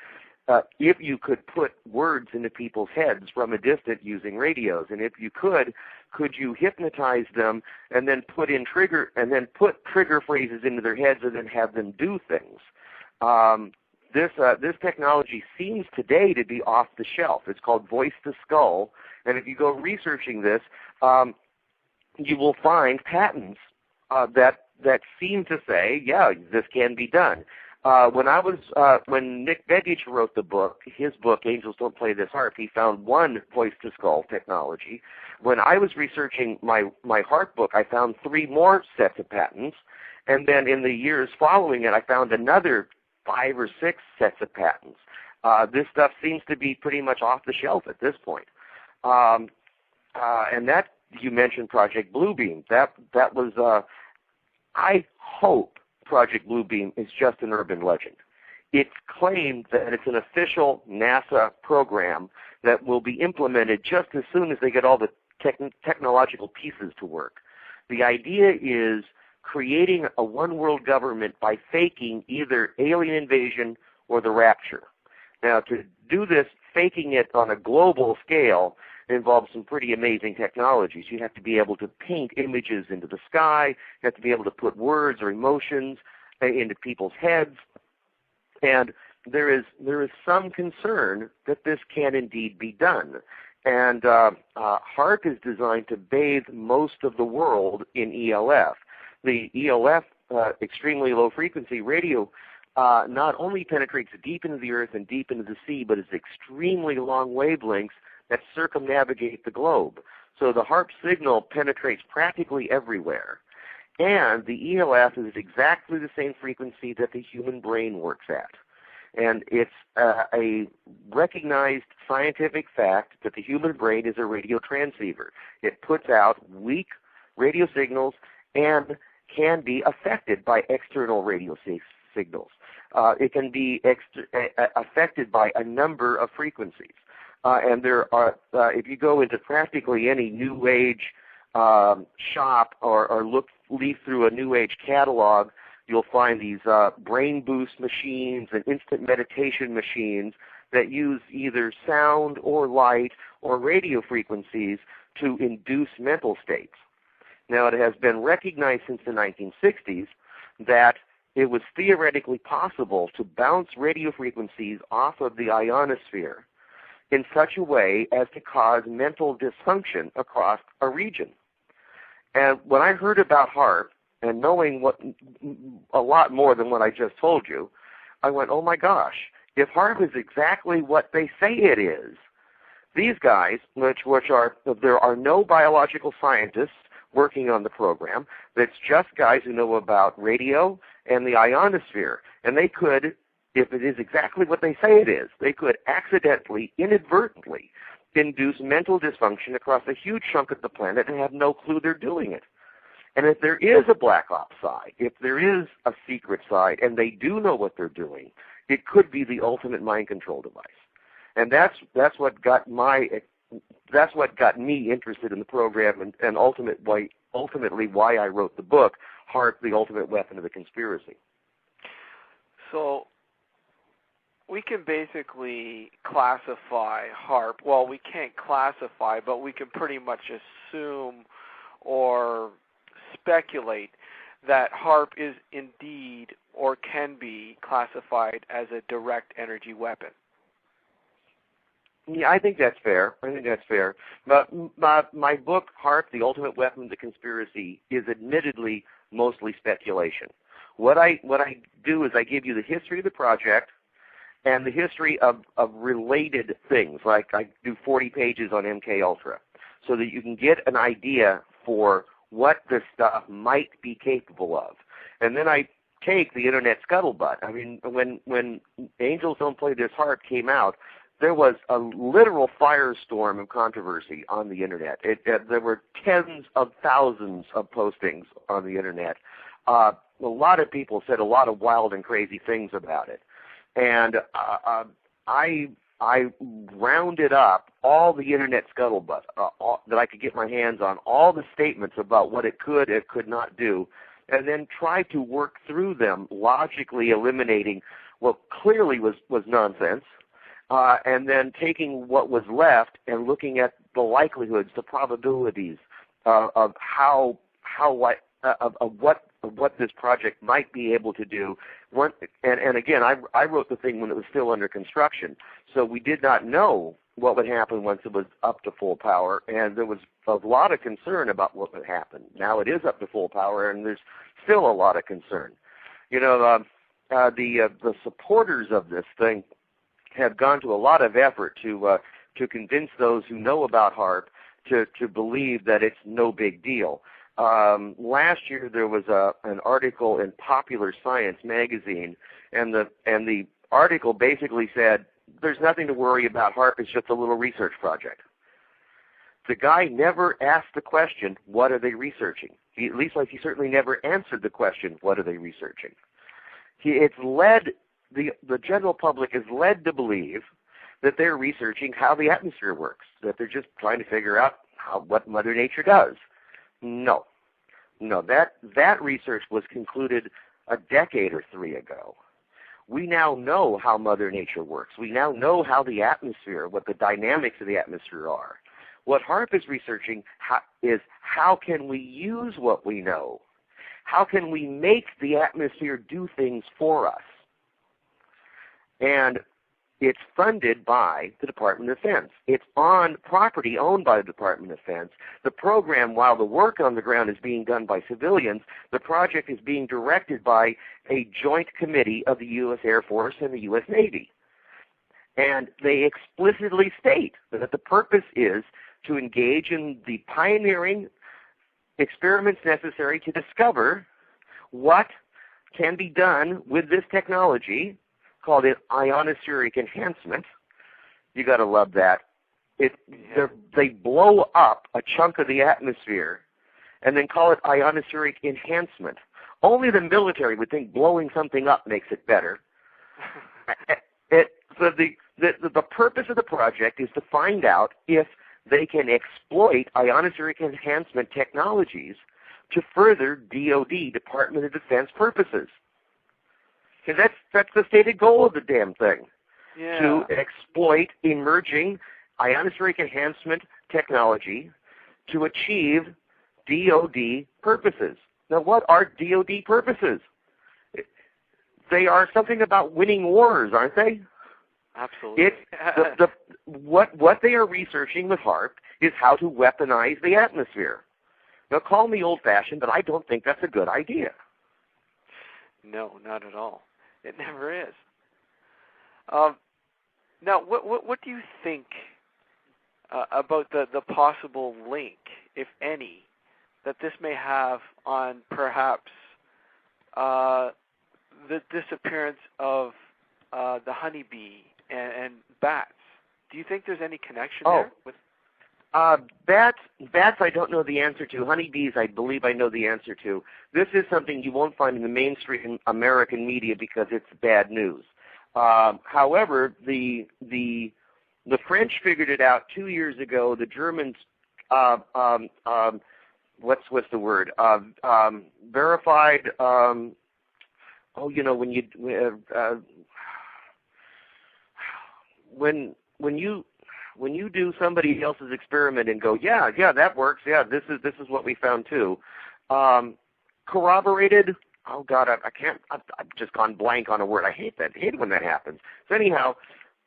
[SPEAKER 3] if you could put words into people's heads from a distance using radios, and if you could you hypnotize them and then put trigger phrases into their heads and then have them do things. This technology seems today to be off the shelf. It's called voice to skull, and if you go researching this, you will find patents that seem to say, yeah, this can be done. When Nick Begich wrote his book, Angels Don't Play This HAARP, he found one voice to skull technology. When I was researching my HAARP book, I found 3 more sets of patents, and then in the years following it, I found another 5 or 6 sets of patents. This stuff seems to be pretty much off the shelf at this point. And that, you mentioned Project Bluebeam. That was, I hope Project Bluebeam is just an urban legend. It's claimed that it's an official NASA program that will be implemented just as soon as they get all the technological pieces to work. The idea is creating a one-world government by faking either alien invasion or the rapture. Now, to do this, faking it on a global scale involves some pretty amazing technologies. You have to be able to paint images into the sky. You have to be able to put words or emotions into people's heads. And there is some concern that this can indeed be done. And HAARP is designed to bathe most of the world in ELF. The ELF, extremely low-frequency radio, not only penetrates deep into the earth and deep into the sea, but is extremely long wavelengths that circumnavigate the globe. So the HAARP signal penetrates practically everywhere. And the ELF is exactly the same frequency that the human brain works at. And it's a recognized scientific fact that the human brain is a radio transceiver. It puts out weak radio signals and can be affected by external radio signals. It can be affected by a number of frequencies. And there are, if you go into practically any New Age shop or leaf through a New Age catalog, you'll find these brain boost machines and instant meditation machines that use either sound or light or radio frequencies to induce mental states. Now, it has been recognized since the 1960s that it was theoretically possible to bounce radio frequencies off of the ionosphere in such a way as to cause mental dysfunction across a region. And when I heard about HAARP, and knowing a lot more than what I just told you, I went, oh my gosh, if HAARP is exactly what they say it is, these guys, there are no biological scientists working on the program, that's just guys who know about radio and the ionosphere, and they could, if it is exactly what they say it is, they could accidentally, inadvertently, induce mental dysfunction across a huge chunk of the planet and have no clue they're doing it. And if there is a black ops side, if there is a secret side, and they do know what they're doing, it could be the ultimate mind control device. And that's what got me interested in the program, and ultimately why I wrote the book, HAARP, the Ultimate Weapon of the Conspiracy.
[SPEAKER 1] So we can basically classify HAARP. Well, we can't classify, but we can pretty much assume or speculate that HAARP is indeed or can be classified as a direct energy weapon.
[SPEAKER 3] Yeah, I think that's fair. But my book, HAARP, The Ultimate Weapon of the Conspiracy, is admittedly mostly speculation. What I do is I give you the history of the project and the history of related things. Like I do 40 pages on MKUltra, so that you can get an idea for what this stuff might be capable of. And then I take the internet scuttlebutt. I mean, when Angels Don't Play This HAARP came out, there was a literal firestorm of controversy on the internet. There were tens of thousands of postings on the internet. A lot of people said a lot of wild and crazy things about it. And I rounded up all the internet scuttlebutt that I could get my hands on, all the statements about what it could not do, and then tried to work through them, logically eliminating what clearly was nonsense, and then taking what was left and looking at the likelihoods, the probabilities of what this project might be able to do. And again, I wrote the thing when it was still under construction, so we did not know what would happen once it was up to full power, and there was a lot of concern about what would happen. Now it is up to full power, and there's still a lot of concern. You know, the supporters of this thing have gone to a lot of effort to convince those who know about HAARP to believe that it's no big deal. Last year there was an article in Popular Science magazine, and the article basically said, there's nothing to worry about, HAARP is just a little research project. The guy never asked the question, what are they researching? He certainly never answered the question, what are they researching? The general public is led to believe that they're researching how the atmosphere works, that they're just trying to figure out what Mother Nature does. No, that research was concluded a decade or 3 ago. We now know how Mother Nature works. We now know how the atmosphere, what the dynamics of the atmosphere are. What HAARP is researching is how can we use what we know? How can we make the atmosphere do things for us? And it's funded by the Department of Defense. It's on property owned by the Department of Defense. The program, while the work on the ground is being done by civilians, the project is being directed by a joint committee of the U.S. Air Force and the U.S. Navy. And they explicitly state that the purpose is to engage in the pioneering experiments necessary to discover what can be done with this technology, called it Ionospheric Enhancement. You got to love that. They blow up a chunk of the atmosphere and then call it Ionospheric Enhancement. Only the military would think blowing something up makes it better. So the purpose of the project is to find out if they can exploit ionospheric enhancement technologies to further DoD, Department of Defense purposes. And that's the stated goal of the damn thing.
[SPEAKER 1] Yeah.
[SPEAKER 3] To exploit emerging ionospheric enhancement technology to achieve DoD purposes. Now, what are DoD purposes? They are something about winning wars, aren't they?
[SPEAKER 1] Absolutely.
[SPEAKER 3] What they are researching with HAARP is how to weaponize the atmosphere. Now, call me old-fashioned, but I don't think that's a good idea.
[SPEAKER 1] No, not at all. It never is. Now, what do you think about the possible link, if any, that this may have on perhaps the disappearance of the honeybee and bats? Do you think there's any connection there?
[SPEAKER 3] Bats I don't know the answer to. Honeybees I believe I know the answer to. This is something you won't find in the mainstream American media because it's bad news. However, the French figured it out 2 years ago. The Germans, what's the word? Verified. When you do somebody else's experiment and go, yeah, that works. Yeah, this is what we found too. Corroborated. Oh God, I've just gone blank on a word. I hate that. I hate it when that happens. So anyhow,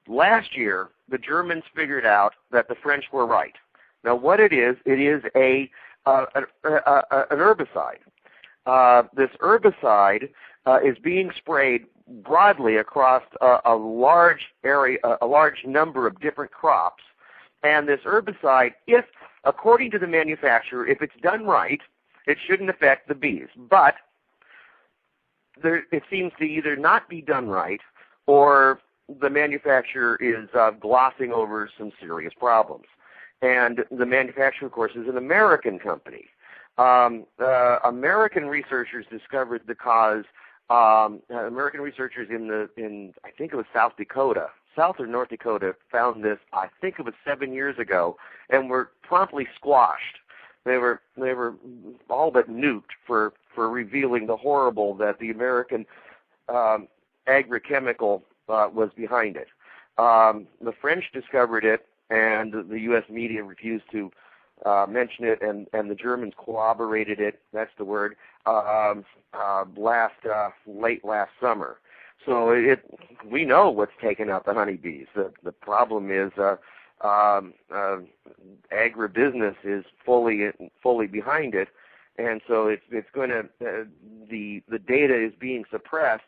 [SPEAKER 3] last year the Germans figured out that the French were right. Now what it is an herbicide. This herbicide is being sprayed broadly across a large area, a large number of different crops. And this herbicide, if, according to the manufacturer, if it's done right, it shouldn't affect the bees. But it seems to either not be done right, or the manufacturer is glossing over some serious problems. And the manufacturer, of course, is an American company. American researchers discovered the cause. American researchers in I think it was South Dakota, South or North Dakota, found this. I think it was 7 years ago, and were promptly squashed. They were all but nuked for revealing the horrible that the American agrochemical was behind it. The French discovered it, and the U.S. media refused to mention it, and the Germans corroborated it. That's the word. Late last summer. So we know what's taken out the honeybees. The problem is agribusiness is fully behind it, and so it's going to the data is being suppressed,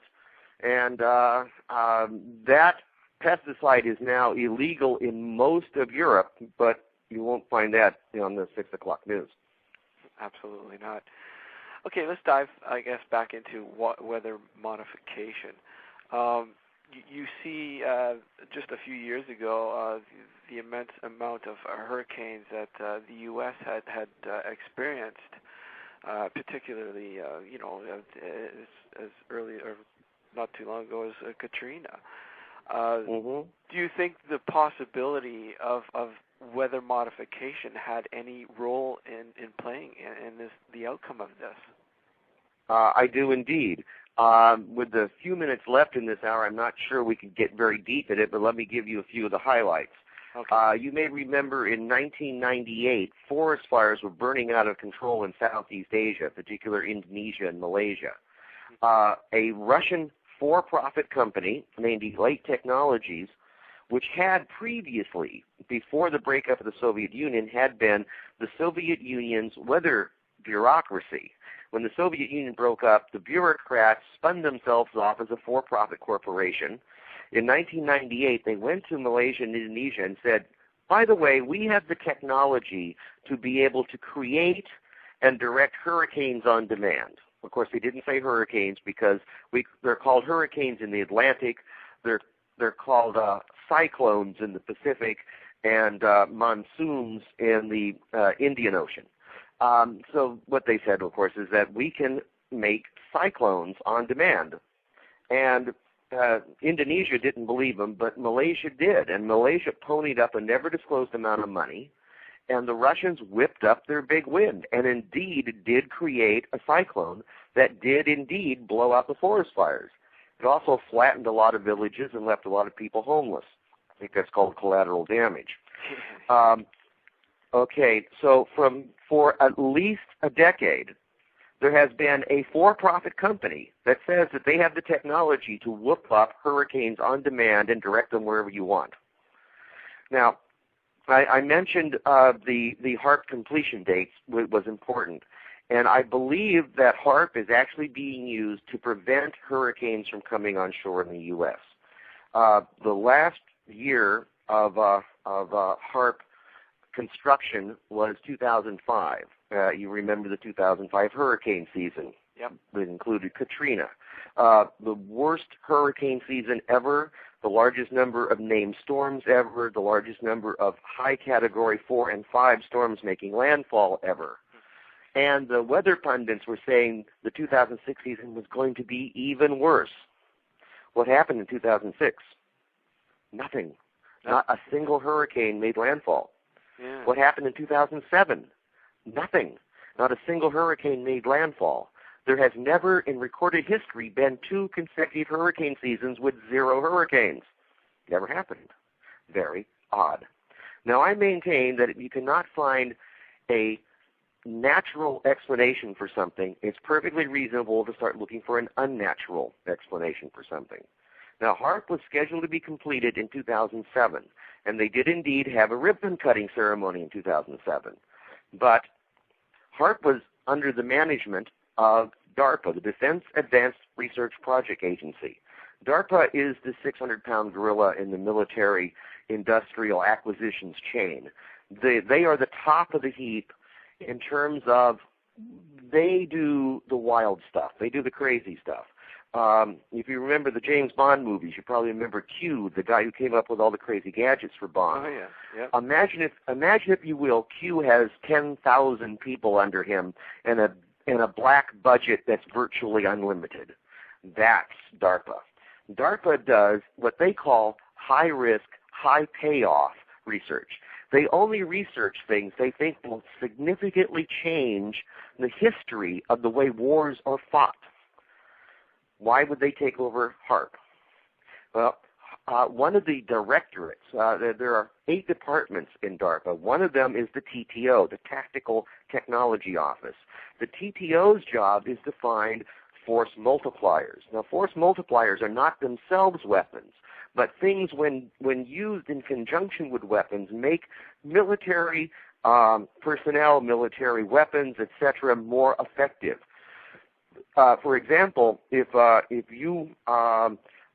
[SPEAKER 3] and that pesticide is now illegal in most of Europe, but you won't find that on the 6 o'clock news.
[SPEAKER 1] Absolutely not. Okay, let's dive, I guess, back into weather modification. You see, just a few years ago, the immense amount of hurricanes that the U.S. had experienced, particularly, as early or not too long ago as Katrina. Do you think the possibility of weather modification had any role in playing in the outcome of this?
[SPEAKER 3] I do indeed. With the few minutes left in this hour, I'm not sure we can get very deep in it, but let me give you a few of the highlights. Okay. You may remember in 1998, forest fires were burning out of control in Southeast Asia, particularly Indonesia and Malaysia. A Russian for-profit company named Elite Technologies, which had previously, before the breakup of the Soviet Union, had been the Soviet Union's weather bureaucracy. When the Soviet Union broke up, the bureaucrats spun themselves off as a for-profit corporation. In 1998, they went to Malaysia and Indonesia and said, by the way, we have the technology to be able to create and direct hurricanes on demand. Of course, they didn't say hurricanes because they're called hurricanes in the Atlantic. They're called cyclones in the Pacific and monsoons in the Indian Ocean. So what they said, of course, is that we can make cyclones on demand. And Indonesia didn't believe them, but Malaysia did. And Malaysia ponied up a never-disclosed amount of money, and the Russians whipped up their big wind and indeed did create a cyclone that did indeed blow out the forest fires. It also flattened a lot of villages and left a lot of people homeless. I think that's called collateral damage. Okay, so for at least a decade, there has been a for-profit company that says that they have the technology to whoop up hurricanes on demand and direct them wherever you want. Now, I mentioned the HAARP completion dates was important, and I believe that HAARP is actually being used to prevent hurricanes from coming on shore in the U.S. The last year of HAARP construction was 2005. You remember the 2005 hurricane season.
[SPEAKER 1] Yep.
[SPEAKER 3] That included Katrina. The worst hurricane season ever, the largest number of named storms ever, the largest number of high category 4 and 5 storms making landfall ever. And the weather pundits were saying the 2006 season was going to be even worse. What happened in 2006? Nothing. Not a single hurricane made landfall.
[SPEAKER 1] Yeah.
[SPEAKER 3] What happened in 2007? Nothing. Not a single hurricane made landfall. There has never in recorded history been 2 consecutive hurricane seasons with 0 hurricanes. Never happened. Very odd. Now, I maintain that if you cannot find a natural explanation for something, it's perfectly reasonable to start looking for an unnatural explanation for something. Now, HAARP was scheduled to be completed in 2007, and they did indeed have a ribbon-cutting ceremony in 2007. But HAARP was under the management of DARPA, the Defense Advanced Research Project Agency. DARPA is the 600-pound gorilla in the military industrial acquisitions chain. They are the top of the heap in terms of they do the wild stuff. They do the crazy stuff. If you remember the James Bond movies, you probably remember Q, the guy who came up with all the crazy gadgets for Bond.
[SPEAKER 1] Oh, yeah. Yep.
[SPEAKER 3] Imagine if you will, Q has 10,000 people under him and a black budget that's virtually unlimited. That's DARPA. DARPA does what they call high-risk, high-payoff research. They only research things they think will significantly change the history of the way wars are fought. Why would they take over HAARP? Well, one of the directorates, there are 8 departments in DARPA. One of them is the TTO, the Tactical Technology Office. The TTO's job is to find force multipliers. Now, force multipliers are not themselves weapons, but things when used in conjunction with weapons make military personnel, military weapons, etc., more effective. For example, if you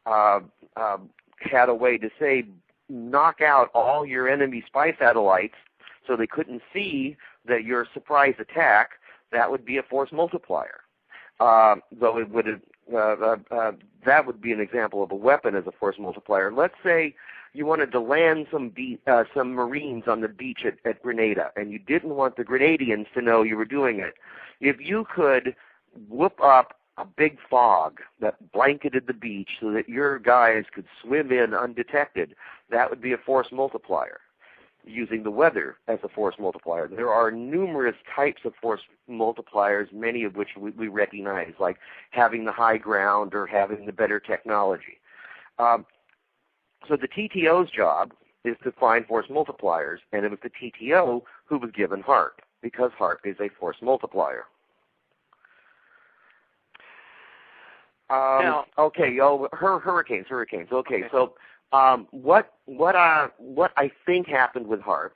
[SPEAKER 3] had a way to, say, knock out all your enemy spy satellites so they couldn't see that your surprise attack, that would be a force multiplier. Though it would that would be an example of a weapon as a force multiplier. Let's say you wanted to land some Marines on the beach at Grenada, and you didn't want the Grenadians to know you were doing it. If you could whoop up a big fog that blanketed the beach so that your guys could swim in undetected, that would be a force multiplier, using the weather as a force multiplier. There are numerous types of force multipliers, many of which we recognize, like having the high ground or having the better technology. So the TTO's job is to find force multipliers, and it was the TTO who was given HAARP, because HAARP is a force multiplier. Hurricanes. Okay, so what I think happened with HAARP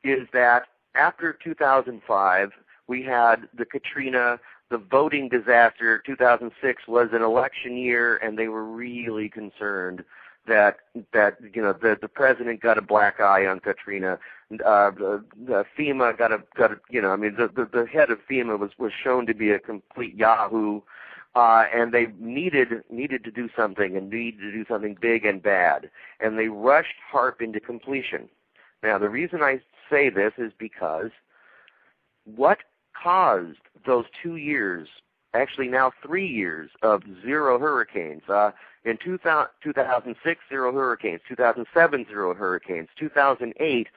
[SPEAKER 3] is that after 2005, we had the Katrina, the voting disaster. 2006 was an election year, and they were really concerned that the president got a black eye on Katrina. The FEMA got a the head of FEMA was shown to be a complete yahoo. And they needed to do something, and needed to do something big and bad. And they rushed HAARP into completion. Now, the reason I say this is because what caused those 2 years actually now 3 years of zero hurricanes. In 2006, zero hurricanes. 2007, zero hurricanes. 2008,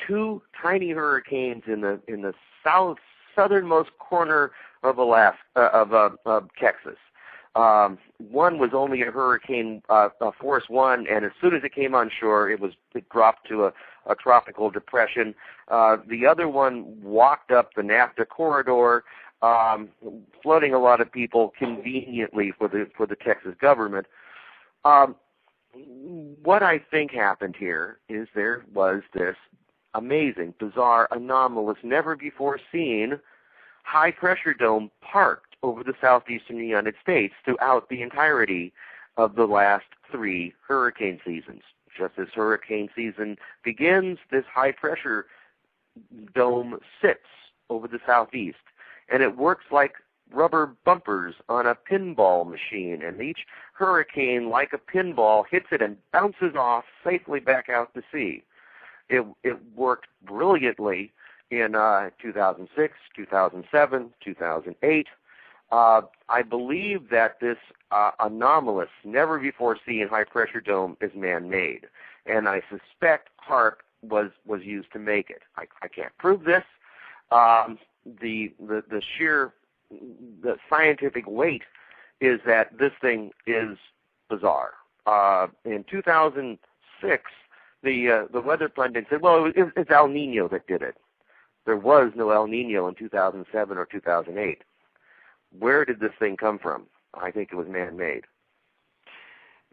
[SPEAKER 3] 2 tiny hurricanes in the southernmost corner of of Texas. One was only a hurricane, force 1, and as soon as it came on shore, it dropped to a tropical depression. The other one walked up the NAFTA corridor, flooding a lot of people conveniently for the Texas government. What I think happened here is there was this amazing, bizarre, anomalous, never before seen high-pressure dome parked over the southeastern United States throughout the entirety of the last 3 hurricane seasons. Just as hurricane season begins, this high-pressure dome sits over the southeast, and it works like rubber bumpers on a pinball machine, and each hurricane, like a pinball, hits it and bounces off safely back out to sea. It worked brilliantly in 2006, 2007, 2008. I believe that this anomalous, never-before-seen high-pressure dome is man-made, and I suspect HAARP was used to make it. I can't prove this. The sheer scientific weight is that this thing is bizarre. In 2006, the weather pundit said, well, it's El Nino that did it. There was no El Nino in 2007 or 2008. Where did this thing come from? I think it was man-made.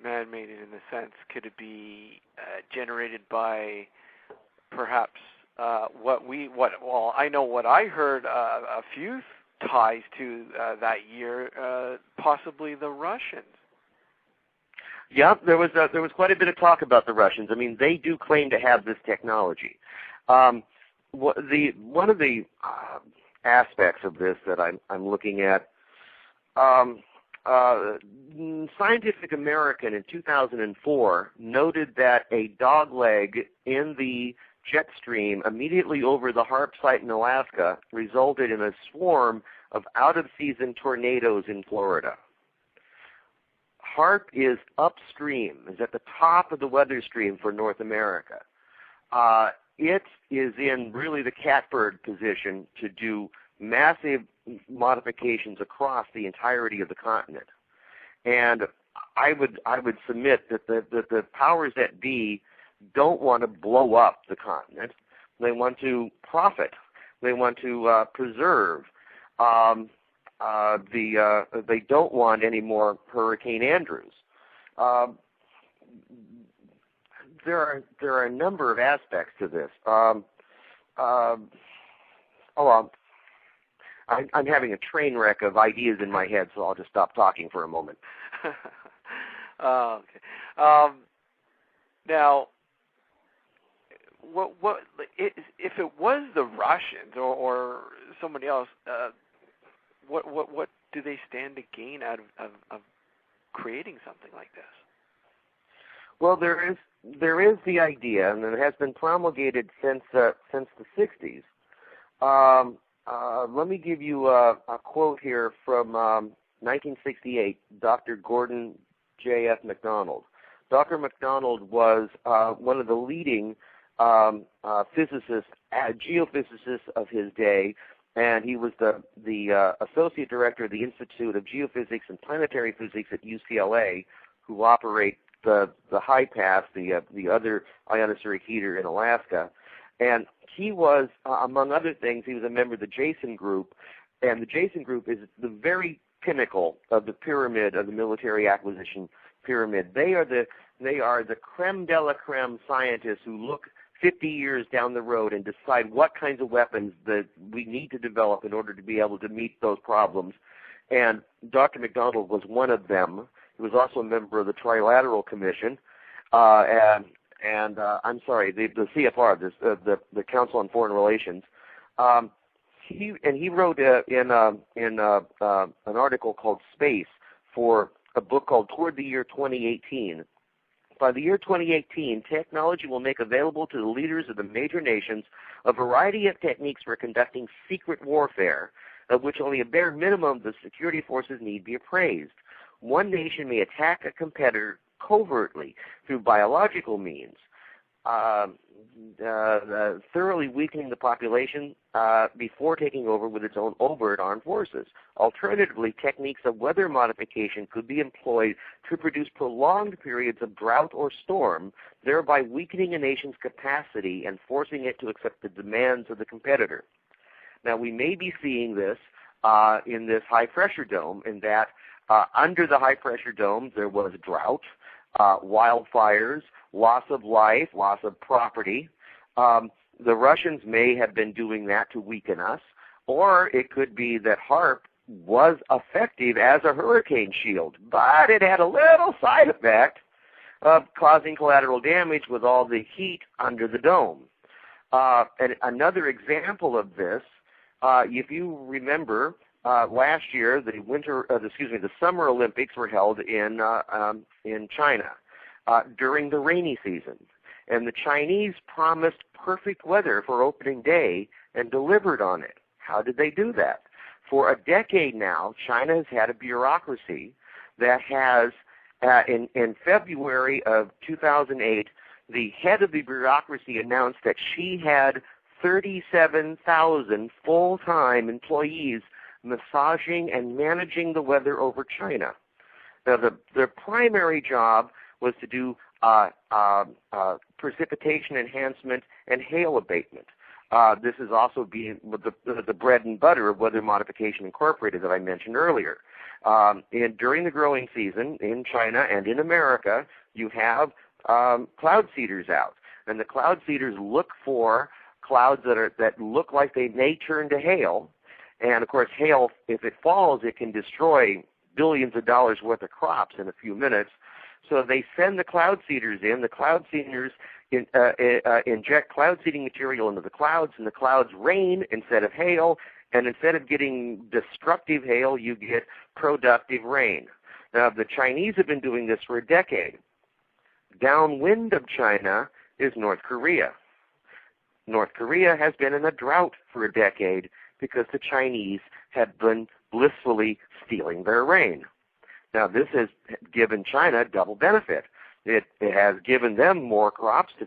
[SPEAKER 1] Man-made in the sense, could it be generated by perhaps I know what I heard a few ties to that year, possibly the Russians.
[SPEAKER 3] Yeah, there was quite a bit of talk about the Russians. I mean, they do claim to have this technology. One of the aspects of this that I'm looking at, Scientific American in 2004 noted that a dog leg in the jet stream immediately over the HAARP site in Alaska resulted in a swarm of out-of-season tornadoes in Florida. HAARP is upstream, is at the top of the weather stream for North America. It is in really the catbird position to do massive modifications across the entirety of the continent. And I would submit that the powers that be don't want to blow up the continent. They want to profit. They want to preserve. They don't want any more Hurricane Andrews. There are a number of aspects to this. I'm having a train wreck of ideas in my head, so I'll just stop talking for a moment.
[SPEAKER 1] Okay. Now, what if it was the Russians or somebody else? What do they stand to gain out of creating something like this?
[SPEAKER 3] Well, there is the idea, and it has been promulgated since the 60s. Let me give you a quote here from 1968, Dr. Gordon J.F. MacDonald. Dr. MacDonald was one of the leading geophysicists of his day, and he was the associate director of the Institute of Geophysics and Planetary Physics at UCLA, who operate the high pass, the other ionospheric heater in Alaska. And he was, among other things, he was a member of the Jason Group, and the Jason Group is the very pinnacle of the pyramid, of the military acquisition pyramid. They are the creme de la creme scientists who look 50 years down the road and decide what kinds of weapons that we need to develop in order to be able to meet those problems. And Dr. MacDonald was one of them. He was also a member of the Trilateral Commission, the CFR, the Council on Foreign Relations. He wrote in an article called Space for a book called Toward the Year 2018. By the year 2018, technology will make available to the leaders of the major nations a variety of techniques for conducting secret warfare, of which only a bare minimum of the security forces need be appraised. One nation may attack a competitor covertly through biological means, thoroughly weakening the population before taking over with its own overt armed forces. Alternatively, techniques of weather modification could be employed to produce prolonged periods of drought or storm, thereby weakening a nation's capacity and forcing it to accept the demands of the competitor. Now, we may be seeing this in this high-pressure dome, in that under the high-pressure dome there was drought, wildfires, loss of life, loss of property. The Russians may have been doing that to weaken us, or it could be that HAARP was effective as a hurricane shield, but it had a little side effect of causing collateral damage with all the heat under the dome. And another example of this, if you remember, last year the Summer Olympics were held in China during the rainy season, and the Chinese promised perfect weather for opening day and delivered on it. How did they do that? For a decade now, China has had a bureaucracy that has, in February of 2008, the head of the bureaucracy announced that she had 37,000 full-time employees massaging and managing the weather over China. Now, their primary job was to do precipitation enhancement and hail abatement. This is also being the bread and butter of Weather Modification Incorporated that I mentioned earlier. During the growing season in China and in America, you have cloud seeders out, and the cloud seeders look for clouds that look like they may turn to hail. And of course, hail, if it falls, it can destroy billions of dollars worth of crops in a few minutes. So they send the cloud seeders in. The cloud seeders inject cloud seeding material into the clouds, and the clouds rain instead of hail. And instead of getting destructive hail, you get productive rain. Now, the Chinese have been doing this for a decade. Downwind of China is North Korea. North Korea has been in a drought for a decade because the Chinese have been blissfully stealing their rain. Now, this has given China double benefit. It has given them more crops to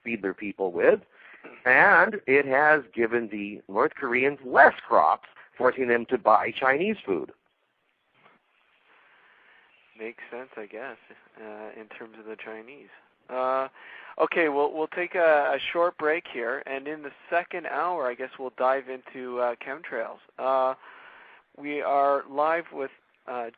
[SPEAKER 3] feed their people with, and it has given the North Koreans less crops, forcing them to buy Chinese food.
[SPEAKER 1] Makes sense, I guess, in terms of the Chinese. Okay, we'll take a short break here, and in the second hour, I guess we'll dive into chemtrails. We are live with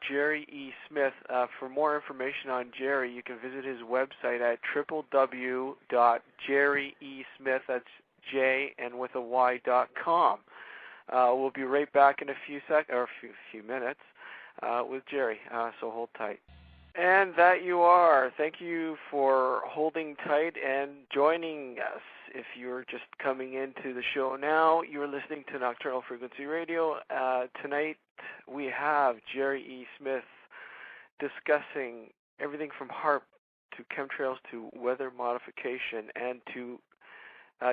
[SPEAKER 1] Jerry E. Smith. For more information on Jerry, you can visit his website at www.jerryesmith, that's J and with a Y.com. We'll be right back in a few minutes with Jerry, so hold tight. And that you are. Thank you for holding tight and joining us. If you're just coming into the show now, you're listening to Nocturnal Frequency Radio. Tonight we have Jerry E. Smith discussing everything from HAARP to chemtrails to weather modification. And to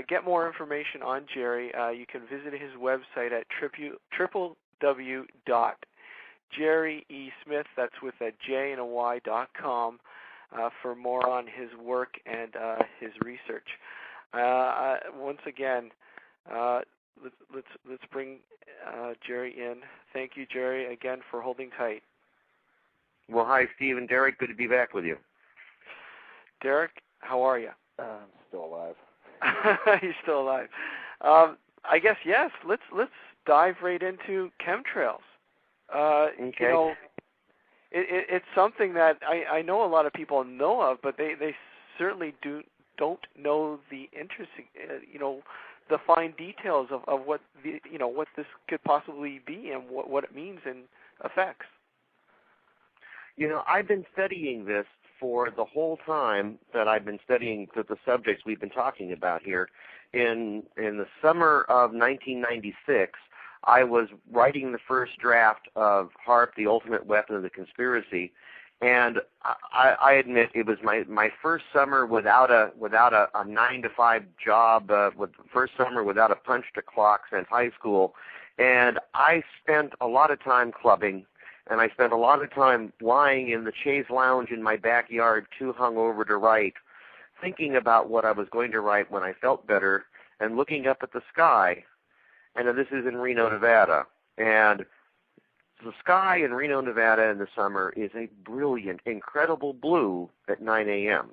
[SPEAKER 1] get more information on Jerry, you can visit his website at www.jerryesmith, that's with a J and a Y.com, for more on his work and his research. Once again, let's bring Jerry in. Thank you, Jerry, again for holding tight.
[SPEAKER 3] Well, hi, Steve and Derek. Good to be back with you.
[SPEAKER 1] Derek, how are you?
[SPEAKER 2] I'm still alive.
[SPEAKER 1] He's still alive. I guess yes. Let's dive right into chemtrails.
[SPEAKER 3] Okay.
[SPEAKER 1] You know, it's something that I know a lot of people know of, but they certainly don't know the interesting, the fine details of what what this could possibly be and what it means and affects.
[SPEAKER 3] I've been studying this for the whole time that I've been studying the subjects we've been talking about here. In the summer of 1996, I was writing the first draft of HAARP, the Ultimate Weapon of the Conspiracy, And I admit it was my first summer without a 9-to-5 job, first summer without a punch to clock since high school, and I spent a lot of time clubbing, and I spent a lot of time lying in the chaise lounge in my backyard, too hungover to write, thinking about what I was going to write when I felt better, and looking up at the sky. And this is in Reno, Nevada, and the sky in Reno, Nevada in the summer is a brilliant, incredible blue at 9 a.m.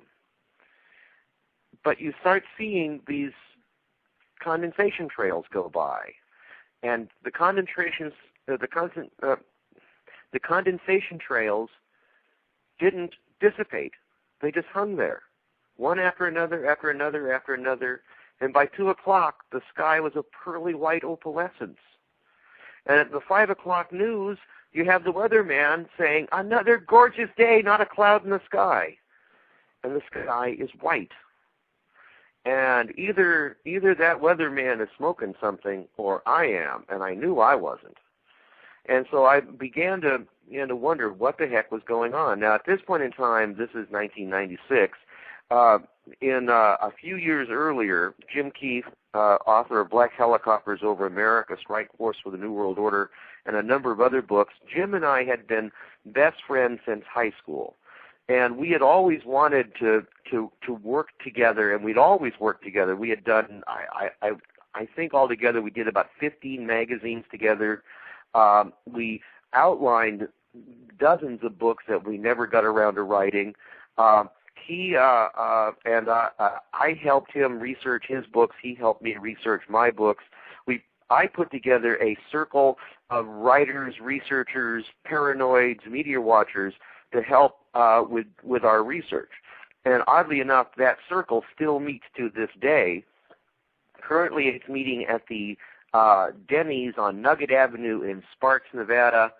[SPEAKER 3] But you start seeing these condensation trails go by, and the condensation trails didn't dissipate. They just hung there, one after another, after another, after another, and by 2 o'clock, the sky was a pearly white opalescence. And at the 5 o'clock news, you have the weatherman saying, another gorgeous day, not a cloud in the sky. And the sky is white. And either that weatherman is smoking something or I am, and I knew I wasn't. And so I began to wonder what the heck was going on. Now, at this point in time, this is 1996, a few years earlier, Jim Keefe, author of Black Helicopters Over America, Strike Force for the New World Order, and a number of other books, Jim and I had been best friends since high school. And we had always wanted to work together, and we'd always worked together. We had done, I think altogether we did about 15 magazines together. We outlined dozens of books that we never got around to writing. I helped him research his books. He helped me research my books. I put together a circle of writers, researchers, paranoids, media watchers to help with our research. And oddly enough, that circle still meets to this day. Currently, it's meeting at the Denny's on Nugget Avenue in Sparks, Nevada,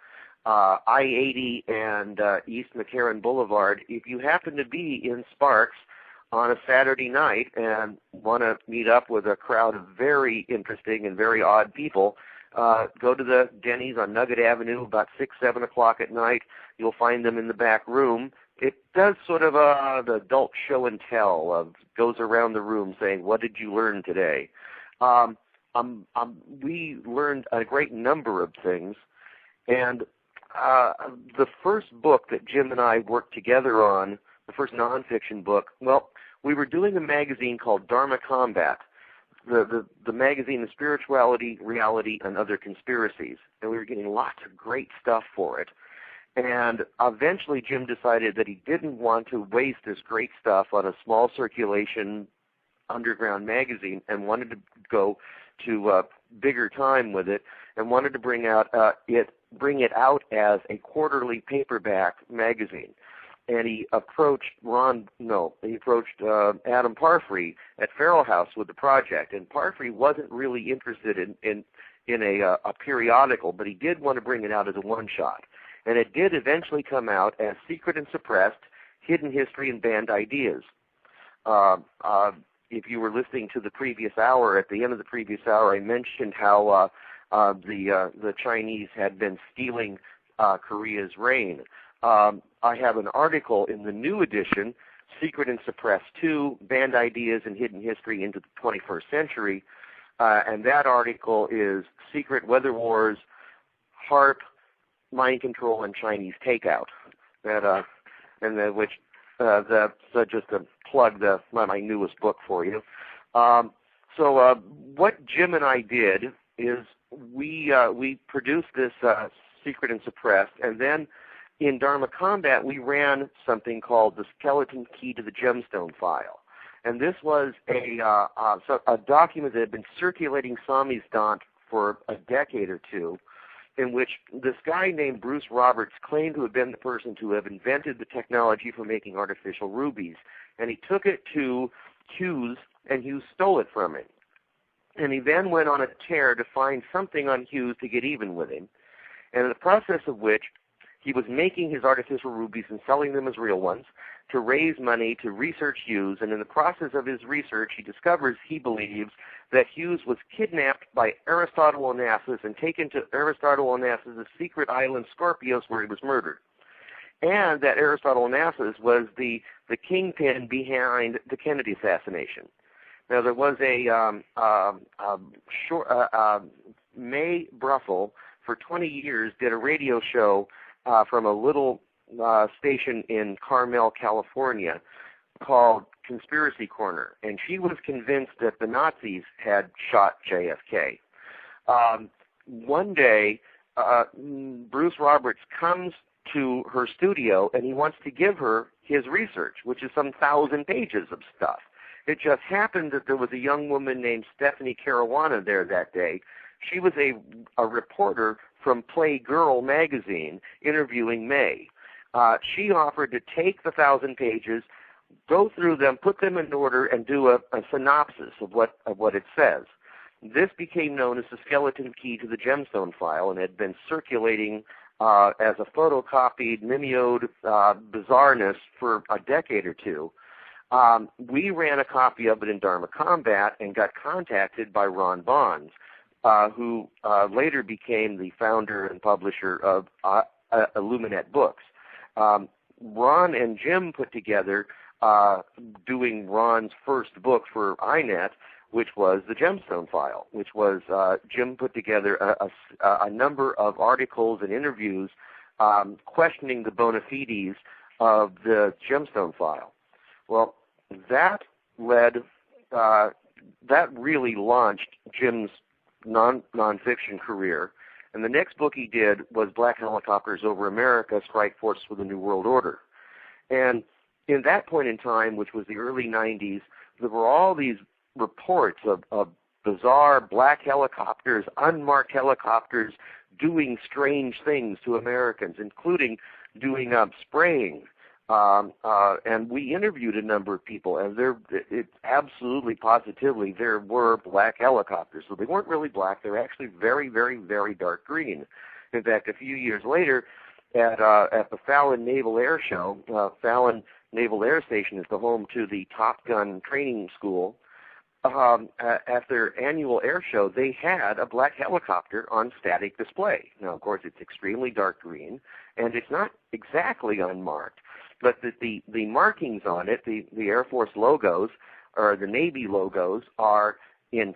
[SPEAKER 3] I-80 and East McCarran Boulevard. If you happen to be in Sparks on a Saturday night and want to meet up with a crowd of very interesting and very odd people, go to the Denny's on Nugget Avenue about 6, 7 o'clock at night. You'll find them in the back room. It does sort of the adult show and tell of goes around the room saying, what did you learn today? We learned a great number of things, and the first book that Jim and I worked together on, the first nonfiction book, well, we were doing a magazine called Dharma Combat, the magazine of spirituality, reality, and other conspiracies, and we were getting lots of great stuff for it. And eventually Jim decided that he didn't want to waste this great stuff on a small circulation underground magazine and wanted to go to bigger time with it and wanted to bring it out as a quarterly paperback magazine. And he approached Adam Parfrey at Farrell House with the project. And Parfrey wasn't really interested in a periodical, but he did want to bring it out as a one-shot. And it did eventually come out as Secret and Suppressed, Hidden History, and Banned Ideas. If you were listening to the previous hour, at the end of the previous hour, I mentioned how the Chinese had been stealing Korea's rain. I have an article in the new edition, Secret and Suppressed 2, Banned Ideas and Hidden History into the 21st Century, and that article is Secret Weather Wars, HAARP, Mind Control, and Chinese Takeout. So just to plug my newest book for you. So what Jim and I did is we produced this Secret and Suppressed, and then in Dharma Combat we ran something called the Skeleton Key to the Gemstone File. And this was a document that had been circulating samizdat for a decade or two, in which this guy named Bruce Roberts claimed to have been the person to have invented the technology for making artificial rubies. And he took it to Hughes, and Hughes stole it from him. And he then went on a tear to find something on Hughes to get even with him, and in the process of which he was making his artificial rubies and selling them as real ones to raise money to research Hughes. And in the process of his research, he discovers, he believes, that Hughes was kidnapped by Aristotle Onassis and taken to Aristotle Onassis' secret island Scorpios, where he was murdered. and that Aristotle Onassis was the kingpin behind the Kennedy assassination. Now, there was May Bruffel, for 20 years, did a radio show from a little station in Carmel, California, called Conspiracy Corner, and she was convinced that the Nazis had shot JFK. One day, Bruce Roberts comes to her studio, and he wants to give her his research, which is some 1,000 pages of stuff. It just happened that there was a young woman named Stephanie Caruana there that day. She was a reporter from Playgirl magazine interviewing May. She offered to take the 1,000 pages, go through them, put them in order, and do a synopsis of what it says. This became known as the skeleton key to the gemstone file and had been circulating as a photocopied, mimeoed bizarreness for a decade or two. We ran a copy of it in Dharma Combat and got contacted by Ron Bonds, who later became the founder and publisher of Illuminate Books. Ron and Jim put together doing Ron's first book for INET, which was the Gemstone File, which was Jim put together a number of articles and interviews questioning the bona fides of the Gemstone File. Well, that really launched Jim's nonfiction career. And the next book he did was Black Helicopters Over America, Strike Force for the New World Order. And in that point in time, which was the early 90s, there were all these reports of bizarre black helicopters, unmarked helicopters, doing strange things to Americans, including doing spraying. And we interviewed a number of people, and absolutely, positively, there were black helicopters. So they weren't really black. They were actually very, very, very dark green. In fact, a few years later, at the Fallon Naval Air Show, Fallon Naval Air Station is the home to the Top Gun training school. At their annual air show, they had a black helicopter on static display. Now, of course, it's extremely dark green, and it's not exactly unmarked. But the markings on it, the Air Force logos or the Navy logos, are in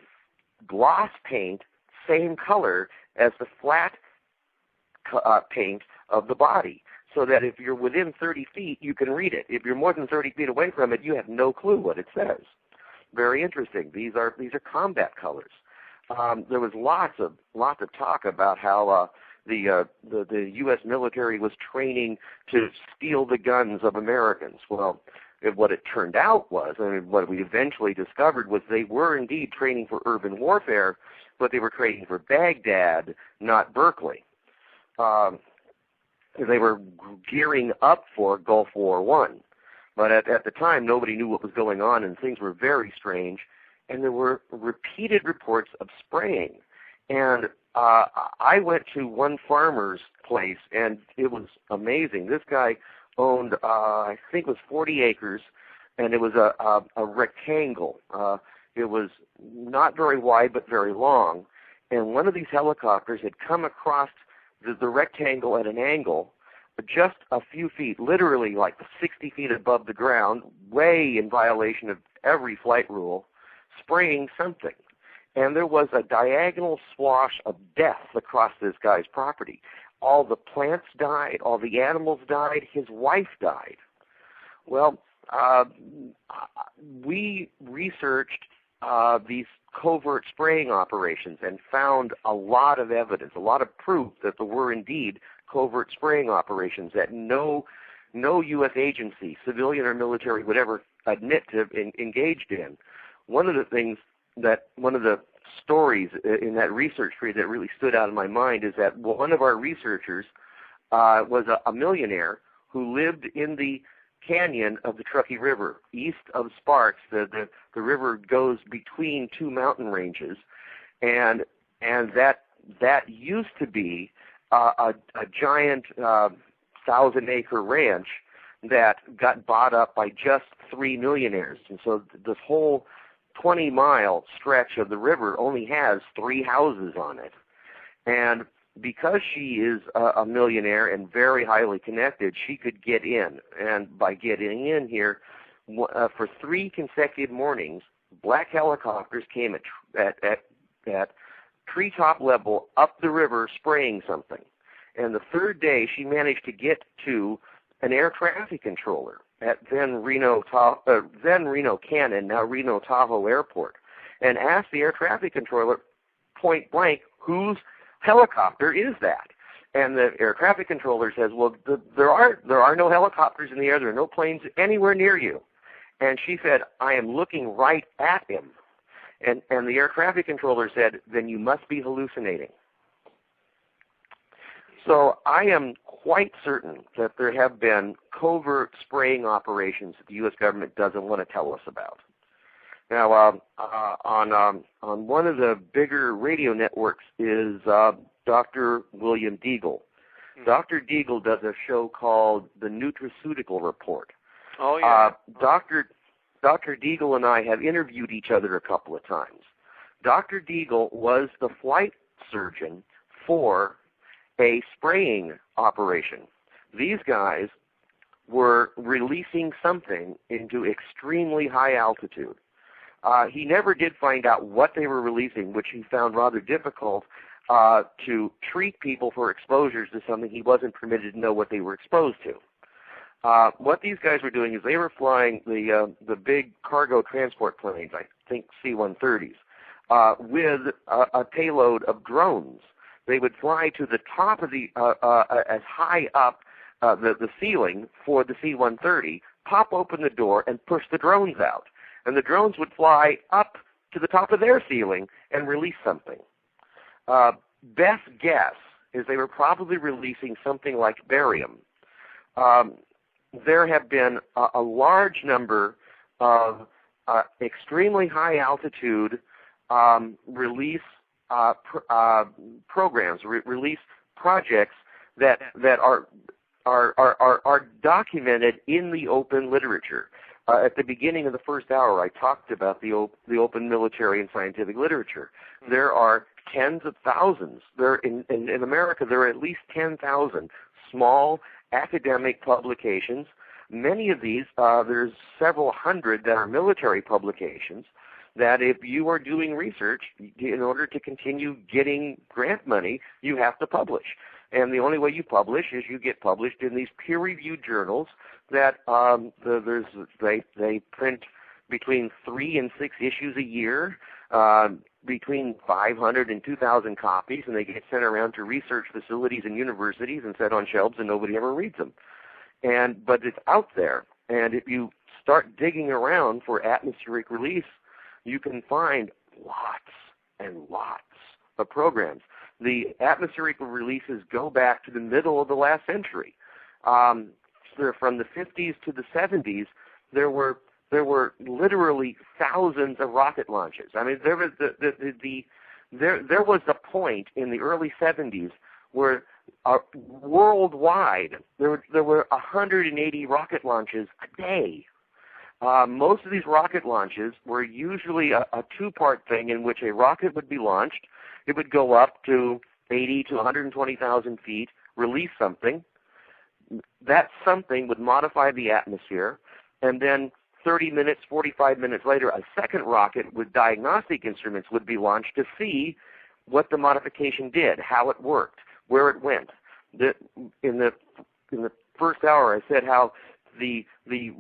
[SPEAKER 3] gloss paint, same color as the flat paint of the body, so that if you're within 30 feet, you can read it. If you're more than 30 feet away from it, you have no clue what it says. Very interesting. These are combat colors. There was lots of talk about how the U.S. military was training to steal the guns of Americans. Well, what it turned out was, what we eventually discovered was they were indeed training for urban warfare, but they were training for Baghdad, not Berkeley. They were gearing up for Gulf War I. But at the time, nobody knew what was going on, and things were very strange. And there were repeated reports of spraying. And I went to one farmer's place, and it was amazing. This guy owned, I think it was 40 acres, and it was a rectangle. It was not very wide, but very long. And one of these helicopters had come across the rectangle at an angle, just a few feet, literally like 60 feet above the ground, way in violation of every flight rule, spraying something. And there was a diagonal swash of death across this guy's property. All the plants died, all the animals died, his wife died. Well, we researched these covert spraying operations and found a lot of evidence, a lot of proof that there were indeed covert spraying operations that no U.S. agency, civilian or military, would ever admit to have engaged in. One of the stories in that research period that really stood out in my mind is that one of our researchers was a millionaire who lived in the canyon of the Truckee River, east of Sparks. The river goes between two mountain ranges, and that used to be a giant 1,000-acre ranch that got bought up by just 3 millionaires. And so this whole 20-mile stretch of the river only has 3 houses on it. And because she is a millionaire and very highly connected, she could get in. And by getting in here, for 3 consecutive mornings, black helicopters came at treetop level up the river spraying something. And the 3rd day, she managed to get to an air traffic controller at then Reno Cannon, now Reno Tahoe Airport, and asked the air traffic controller point blank, whose helicopter is that? And the air traffic controller says, well, there are no helicopters in the air. There are no planes anywhere near you. And she said, I am looking right at him. And the air traffic controller said, then you must be hallucinating. So I am quite certain that there have been covert spraying operations that the U.S. government doesn't want to tell us about. Now, on one of the bigger radio networks is Dr. William Deagle. Dr. Deagle does a show called The Nutraceutical Report.
[SPEAKER 1] Oh, yeah.
[SPEAKER 3] Dr. Deagle and I have interviewed each other a couple of times. Dr. Deagle was the flight surgeon for a spraying operation. These guys were releasing something into extremely high altitude. He never did find out what they were releasing, which he found rather difficult to treat people for exposures to something he wasn't permitted to know what they were exposed to. What these guys were doing is they were flying the big cargo transport planes, I think C-130s, with a payload of drones. They would fly to the top of the as high up the ceiling for the C-130, pop open the door, and push the drones out. And the drones would fly up to the top of their ceiling and release something. Best guess is they were probably releasing something like barium. There have been a large number of extremely high altitude release programs, release projects that are documented in the open literature. At the beginning of the first hour, I talked about the open military and scientific literature. There are tens of thousands. In America, there are at least 10,000 small academic publications. Many of these, there's several hundred that are military publications that if you are doing research, in order to continue getting grant money, you have to publish. And the only way you publish is you get published in these peer-reviewed journals that they print between 3 and 6 issues a year, between 500 and 2,000 copies, and they get sent around to research facilities and universities and set on shelves, and nobody ever reads them. But it's out there, and if you start digging around for atmospheric release, you can find lots and lots of programs. The atmospheric releases go back to the middle of the last century. From the 50s to the 70s, there were literally thousands of rocket launches. I mean, there was a point in the early 70s where worldwide there were 180 rocket launches a day. Most of these rocket launches were usually a two-part thing in which a rocket would be launched. It would go up to 80 to 120,000 feet, release something. That something would modify the atmosphere, and then 30 minutes, 45 minutes later, a second rocket with diagnostic instruments would be launched to see what the modification did, how it worked, where it went. In the first hour, I said how the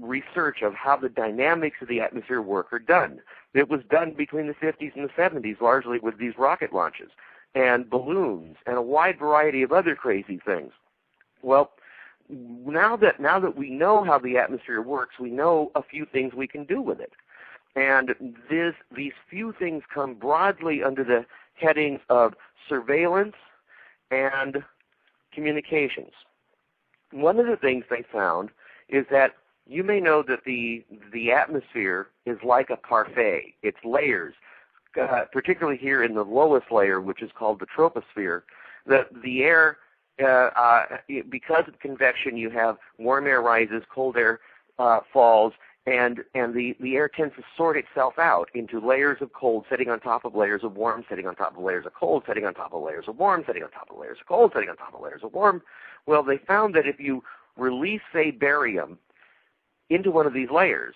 [SPEAKER 3] research of how the dynamics of the atmosphere work are done. It was done between the 50s and the 70s, largely with these rocket launches and balloons and a wide variety of other crazy things. Well, now that we know how the atmosphere works, we know a few things we can do with it. And these few things come broadly under the headings of surveillance and communications. One of the things they found is that you may know that the atmosphere is like a parfait. It's layers, particularly here in the lowest layer, which is called the troposphere. The air, because of convection, you have warm air rises, cold air falls, and the air tends to sort itself out into layers of cold sitting on top of layers of warm, sitting on top of layers of cold, sitting on top of layers of warm, sitting on top of layers of cold, sitting on top of layers of warm. Well, they found that if you release, say, barium into one of these layers,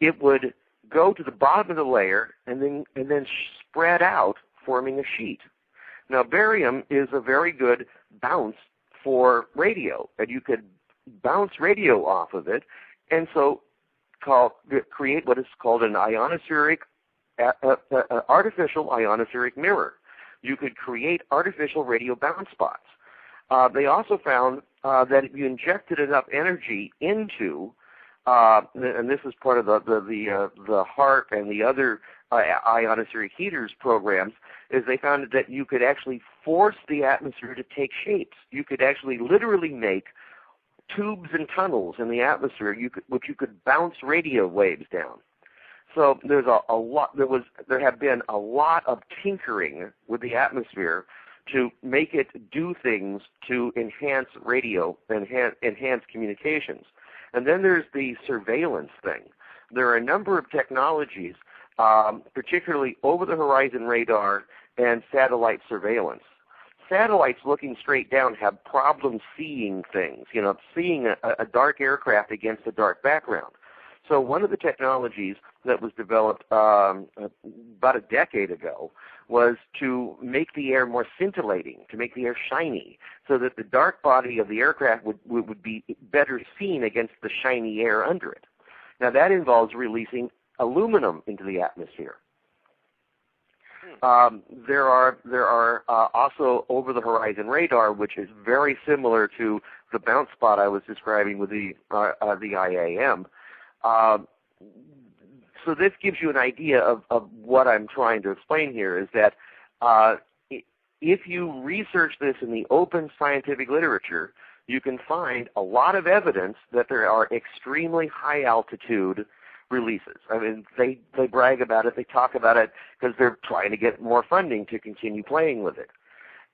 [SPEAKER 3] it would go to the bottom of the layer and then spread out, forming a sheet. Now, barium is a very good bounce for radio, and you could bounce radio off of it, and so create what is called an ionospheric, artificial ionospheric mirror. You could create artificial radio bounce spots. They also found that if you injected enough energy into, and this is part of the HAARP and the other ionospheric heaters programs, is they found that you could actually force the atmosphere to take shapes. You could actually literally make tubes and tunnels in the atmosphere, which you could bounce radio waves down. So there have been a lot of tinkering with the atmosphere to make it do things to enhance radio, enhance communications. And then there's the surveillance thing. There are a number of technologies, particularly over-the-horizon radar and satellite surveillance. Satellites looking straight down have problems seeing things, seeing a dark aircraft against a dark background. So one of the technologies that was developed about a decade ago was to make the air more scintillating, to make the air shiny, so that the dark body of the aircraft would be better seen against the shiny air under it. Now that involves releasing aluminum into the atmosphere. There are also over-the-horizon radar, which is very similar to the bounce spot I was describing with the IAM. So this gives you an idea of what I'm trying to explain here, is that if you research this in the open scientific literature, you can find a lot of evidence that there are extremely high altitude releases. I mean, they brag about it, they talk about it because they're trying to get more funding to continue playing with it.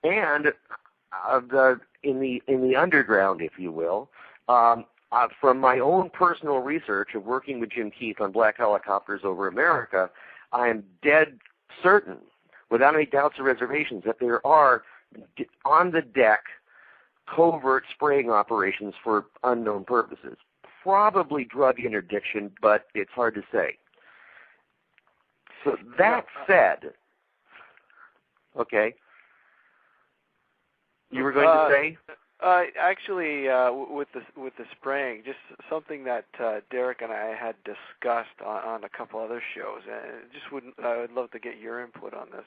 [SPEAKER 3] And in the underground, if you will, from my own personal research of working with Jim Keith on black helicopters over America, I am dead certain, without any doubts or reservations, that there are on the deck covert spraying operations for unknown purposes. Probably drug interdiction, but it's hard to say. So that said, okay, you were going to say?
[SPEAKER 1] Actually, with the spraying, just something that Derek and I had discussed on a couple other shows, and I would love to get your input on this.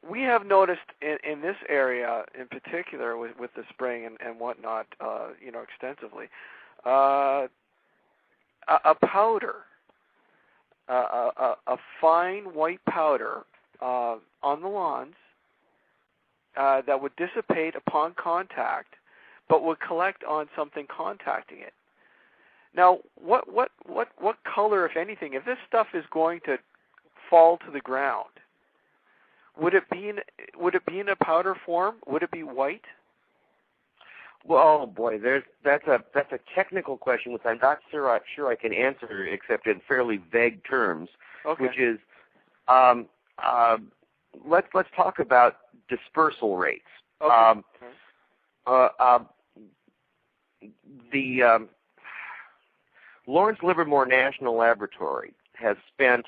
[SPEAKER 1] We have noticed in this area, in particular, with the spraying and whatnot, extensively, a powder, a fine white powder on the lawns that would dissipate upon contact, but would collect on something contacting it. Now, what color, if anything, if this stuff is going to fall to the ground, would it be in a powder form? Would it be white?
[SPEAKER 3] Well, oh boy, that's a technical question which I'm not sure I can answer except in fairly vague terms.
[SPEAKER 1] Okay.
[SPEAKER 3] Which is, let's talk about dispersal rates.
[SPEAKER 1] Okay.
[SPEAKER 3] The Lawrence Livermore National Laboratory has spent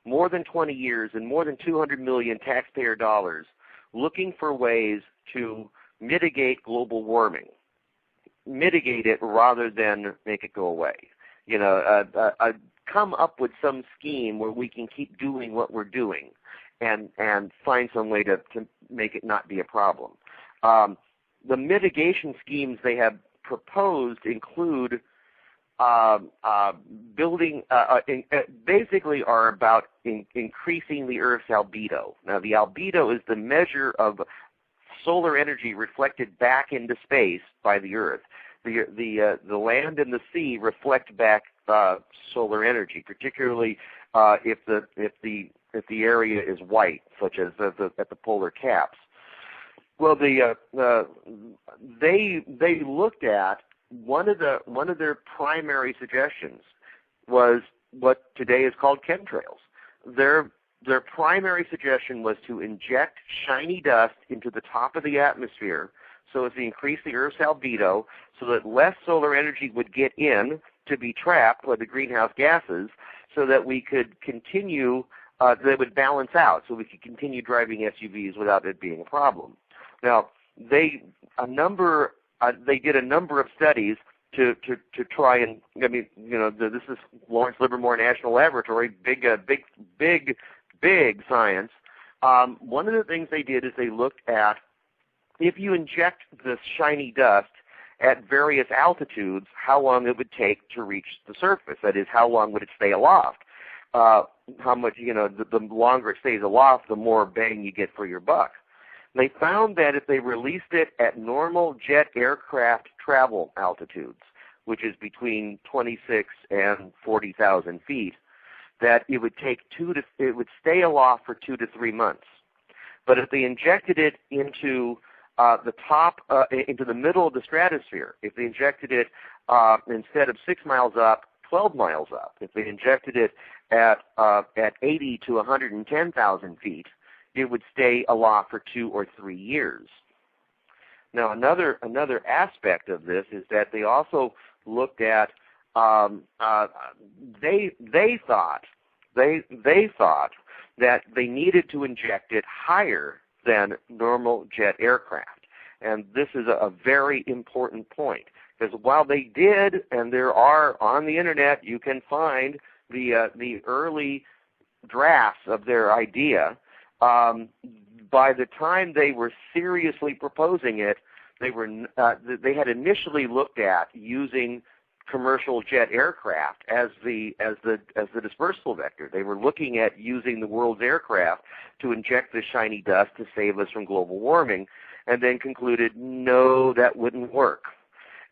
[SPEAKER 3] more than 20 years and more than $200 million taxpayer dollars looking for ways to mitigate global warming. Mitigate it rather than make it go away. Come up with some scheme where we can keep doing what we're doing and find some way to make it not be a problem. The mitigation schemes they have proposed include building, basically are about increasing the Earth's albedo. Now, the albedo is the measure of solar energy reflected back into space by the Earth. The land and the sea reflect back solar energy, particularly if the area is white, such as at the polar caps. Well, they looked at one of their primary suggestions was what today is called chemtrails. Their primary suggestion was to inject shiny dust into the top of the atmosphere so as to increase the Earth's albedo so that less solar energy would get in to be trapped by the greenhouse gases so that we could continue, they would balance out, so we could continue driving SUVs without it being a problem. Now, they did a number of studies to try and, I mean, you know, this is Lawrence Livermore National Laboratory, big science. One of the things they did is they looked at if you inject this shiny dust at various altitudes, how long it would take to reach the surface. That is, how long would it stay aloft? How much, you know, the longer it stays aloft, the more bang you get for your buck. They found that if they released it at normal jet aircraft travel altitudes, which is between 26 and 40,000 feet, that it would take it would stay aloft for 2 to 3 months. But if they injected it into into the middle of the stratosphere, if they injected it instead of 6 miles up, 12 miles up, if they injected it at 80 to 110,000 feet, it would stay aloft for 2 or 3 years. Now, another aspect of this is that they also looked at they thought that they needed to inject it higher than normal jet aircraft, and this is a very important point, because while they did, and there are on the internet, you can find the early drafts of their idea. By the time they were seriously proposing it, they had initially looked at using commercial jet aircraft as the dispersal vector. They were looking at using the world's aircraft to inject this shiny dust to save us from global warming, and then concluded, no, that wouldn't work.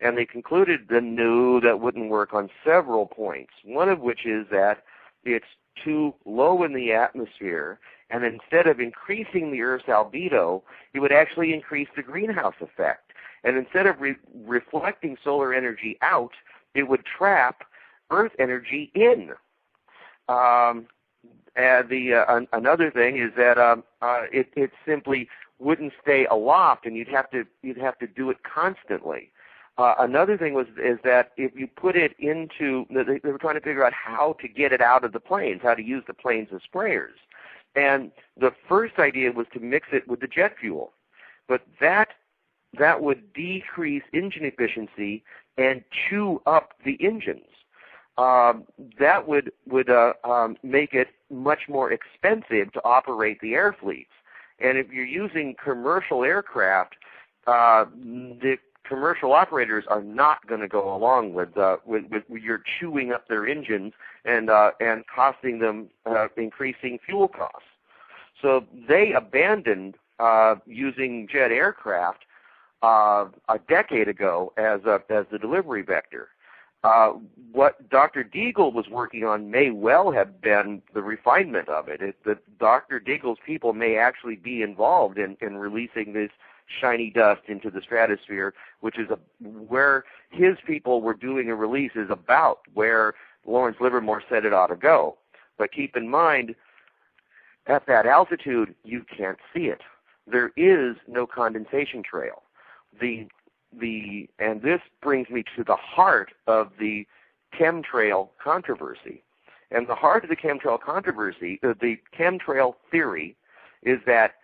[SPEAKER 3] And they concluded that no, that wouldn't work on several points, one of which is that it's too low in the atmosphere, and instead of increasing the Earth's albedo, it would actually increase the greenhouse effect. And instead of reflecting solar energy out, it would trap Earth energy in. Another thing is that it simply wouldn't stay aloft, and you'd have to do it constantly. Another thing is that if you put it into, they were trying to figure out how to get it out of the planes, how to use the planes as sprayers. And the first idea was to mix it with the jet fuel, but that would decrease engine efficiency and chew up the engines. That would make it much more expensive to operate the air fleets. And if you're using commercial aircraft, the commercial operators are not going to go along with your chewing up their engines and costing them increasing fuel costs. So they abandoned using jet aircraft a decade ago as the delivery vector. What Dr. Deagle was working on may well have been the refinement of it. Dr. Deagle's people may actually be involved in releasing this shiny dust into the stratosphere, which is where his people were doing a release is about where Lawrence Livermore said it ought to go. But keep in mind, at that altitude, you can't see it. There is no condensation trail. And this brings me to the heart of the chemtrail controversy. And the heart of the chemtrail controversy, the chemtrail theory, is that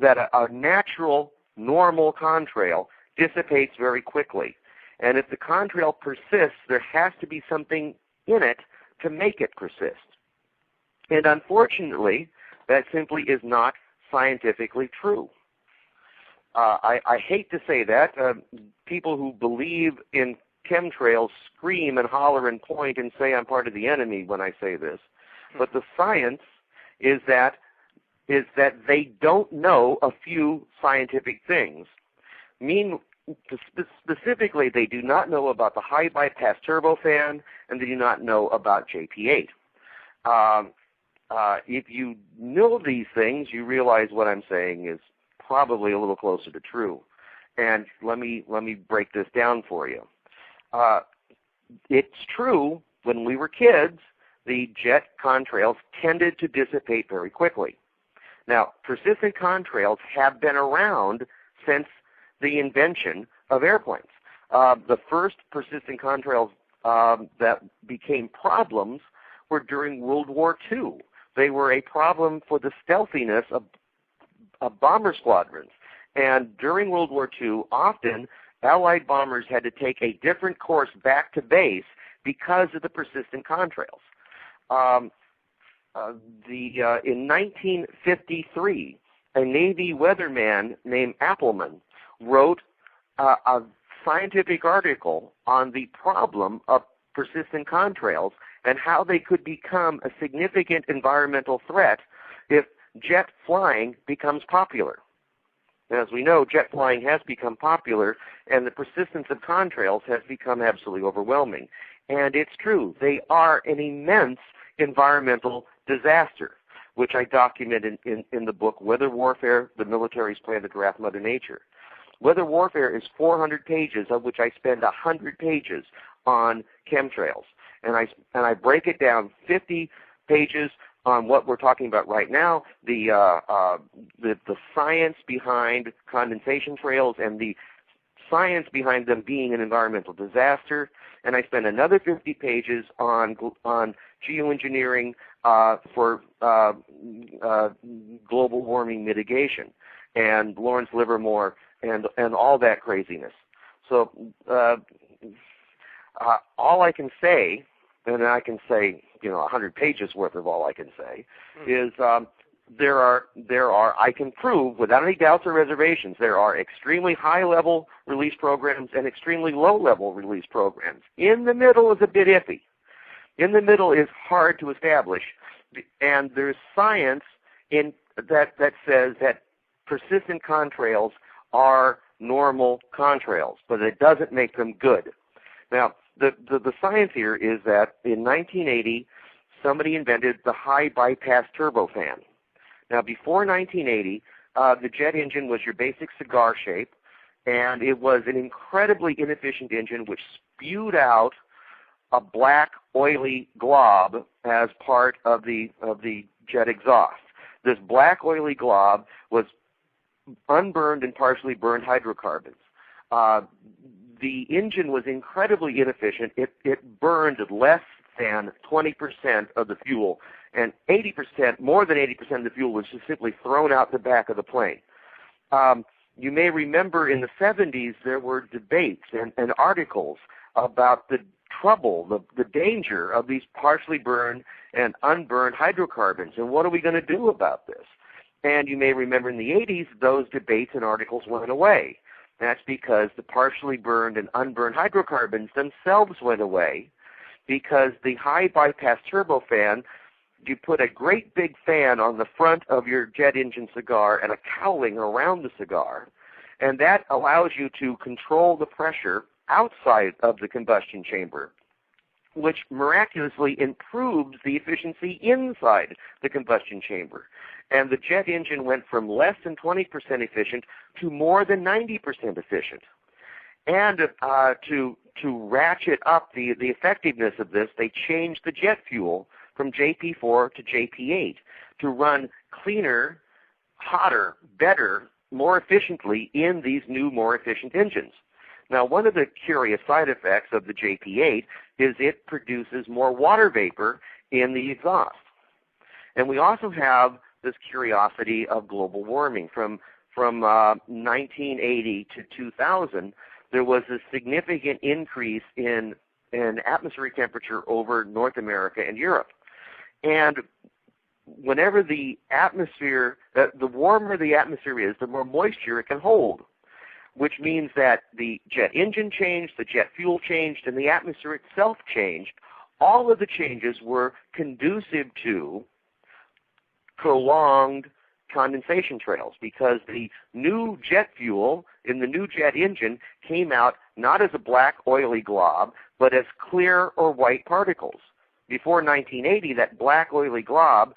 [SPEAKER 3] a natural, normal contrail dissipates very quickly. And if the contrail persists, there has to be something in it to make it persist. And unfortunately, that simply is not scientifically true. I hate to say that. People who believe in chemtrails scream and holler and point and say I'm part of the enemy when I say this. But the science is that they don't know a few scientific things. Specifically, they do not know about the high bypass turbofan, and they do not know about JP8. If you know these things, you realize what I'm saying is probably a little closer to true. And let me break this down for you. It's true, when we were kids, the jet contrails tended to dissipate very quickly. Now, persistent contrails have been around since the invention of airplanes. The first persistent contrails that became problems were during World War II. They were a problem for the stealthiness of bomber squadrons. And during World War II, often Allied bombers had to take a different course back to base because of the persistent contrails. In 1953, a Navy weatherman named Appleman wrote a scientific article on the problem of persistent contrails and how they could become a significant environmental threat if jet flying becomes popular. As we know, jet flying has become popular, and the persistence of contrails has become absolutely overwhelming. And it's true, they are an immense environmental disaster, which I document in the book Weather Warfare, the Military's Plan to Draft Mother Nature. Weather Warfare is 400 pages, of which I spend 100 pages on chemtrails. And I break it down 50 pages on what we're talking about right now, the science behind condensation trails and the science behind them being an environmental disaster, and I spend another 50 pages on geoengineering for global warming mitigation, and Lawrence Livermore and all that craziness. So all I can say, and I can say 100 pages worth of all I can say, is there are I can prove without any doubts or reservations there are extremely high-level release programs and extremely low-level release programs. In the middle is a bit iffy. In the middle is hard to establish, and there's science that says that persistent contrails are normal contrails, but it doesn't make them good. Now, the science here is that in 1980, somebody invented the high bypass turbofan. Now, before 1980, the jet engine was your basic cigar shape, and it was an incredibly inefficient engine which spewed out a black, oily glob as part of the jet exhaust. This black, oily glob was unburned and partially burned hydrocarbons. The engine was incredibly inefficient. It burned less than 20% of the fuel, and 80%, more than 80% of the fuel was just simply thrown out the back of the plane. You may remember in the 70s there were debates and articles about the trouble, the danger of these partially burned and unburned hydrocarbons, and what are we going to do about this? And you may remember in the 80s those debates and articles went away. That's because the partially burned and unburned hydrocarbons themselves went away, because the high bypass turbofan, you put a great big fan on the front of your jet engine cigar and a cowling around the cigar, and that allows you to control the pressure outside of the combustion chamber, which miraculously improves the efficiency inside the combustion chamber. And the jet engine went from less than 20% efficient to more than 90% efficient. And to ratchet up the effectiveness of this, they changed the jet fuel from JP4 to JP8 to run cleaner, hotter, better, more efficiently in these new, more efficient engines. Now, one of the curious side effects of the JP8 is it produces more water vapor in the exhaust. And we also have this curiosity of global warming. From 1980 to 2000, there was a significant increase in atmospheric temperature over North America and Europe. And whenever the atmosphere, the warmer the atmosphere is, the more moisture it can hold, which means that the jet engine changed, the jet fuel changed, and the atmosphere itself changed. All of the changes were conducive to prolonged condensation trails, because the new jet fuel in the new jet engine came out not as a black, oily glob, but as clear or white particles. before 1980, that black oily glob,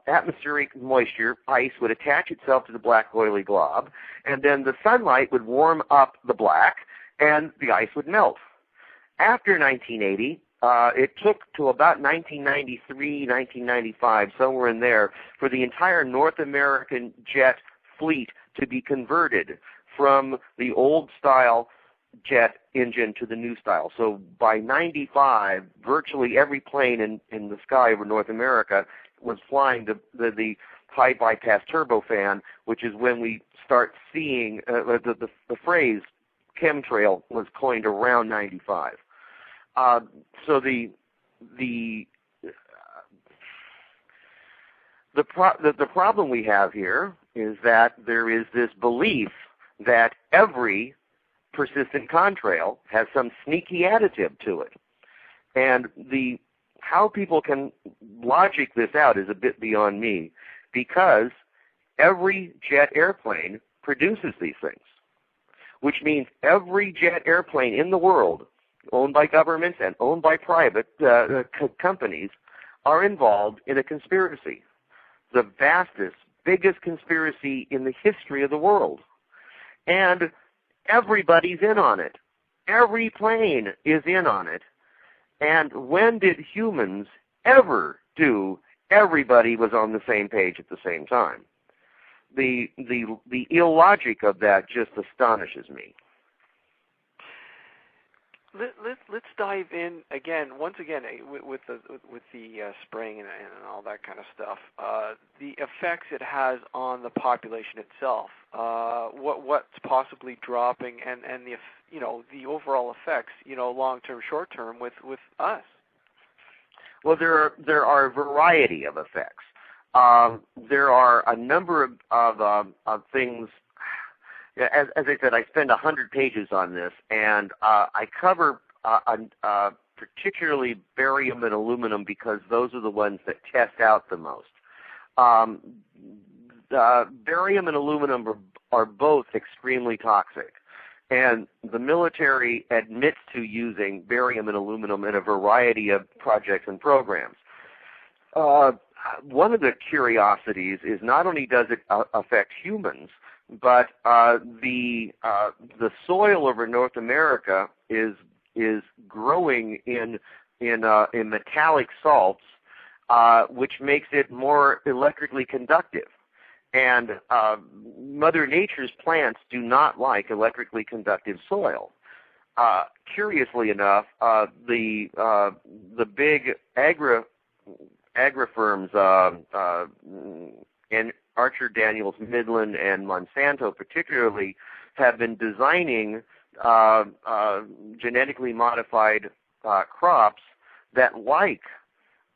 [SPEAKER 3] atmospheric moisture, ice, would attach itself to the black oily glob, and then the sunlight would warm up the black, and the ice would melt. After 1980, it took to about 1993, 1995, somewhere in there, for the entire North American jet fleet to be converted from the old style jet engine to the new style. So by 95, virtually every plane in the sky over North America was flying the high bypass turbofan, which is when we start seeing the phrase chemtrail was coined around 95. So the problem we have here is that there is this belief that every persistent contrail has some sneaky additive to it. And how people can logic this out is a bit beyond me, because every jet airplane produces these things, which means every jet airplane in the world, owned by governments and owned by private companies, are involved in a conspiracy, the vastest, biggest conspiracy in the history of the world. And everybody's in on it. Every plane is in on it. And when did humans ever do everybody was on the same page at the same time? The illogic of that just astonishes me.
[SPEAKER 1] Let's dive in once again with the spraying and all that kind of stuff. The effects it has on the population itself. What's possibly dropping, and the overall effects, long term, short term with us.
[SPEAKER 3] Well, there are a variety of effects. There are a number of things. As I said, I spend 100 pages on this, and I cover particularly barium and aluminum because those are the ones that test out the most. Barium and aluminum are both extremely toxic, and the military admits to using barium and aluminum in a variety of projects and programs. One of the curiosities is not only does it affect humans, but the soil over North America is growing in metallic salts, which makes it more electrically conductive. And Mother Nature's plants do not like electrically conductive soil. Curiously enough, the big agri firms and Archer Daniels Midland and Monsanto particularly have been designing genetically modified crops that like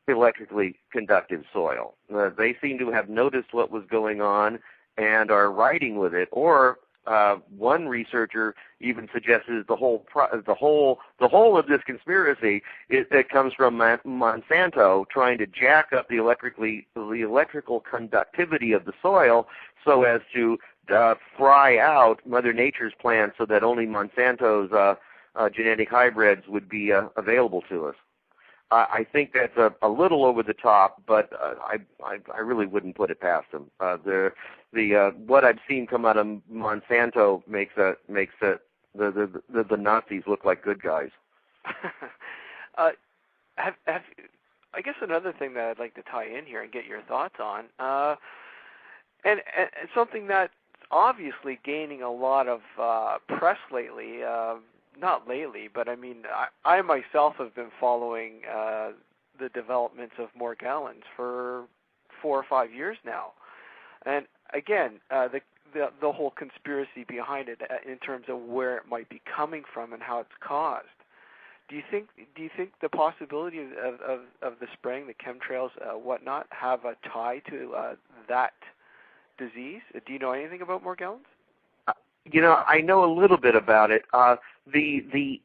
[SPEAKER 3] electrically conductive soil. They seem to have noticed what was going on and are riding with it. Or one researcher even suggested the whole of this conspiracy that comes from Monsanto trying to jack up the electrical conductivity of the soil so as to fry out Mother Nature's plants so that only Monsanto's genetic hybrids would be available to us. I think that's a little over the top, but I really wouldn't put it past them. What I've seen come out of Monsanto makes the Nazis look like good guys.
[SPEAKER 1] I guess another thing that I'd like to tie in here and get your thoughts on, and something that's obviously gaining a lot of press lately. Not lately, but I mean, I myself have been following the developments of Morgellons for 4 or 5 years now, and again, the whole conspiracy behind it in terms of where it might be coming from and how it's caused. Do you think the possibility of the spraying, the chemtrails, whatnot, have a tie to that disease? Do you know anything about Morgellons?
[SPEAKER 3] I know a little bit about it. The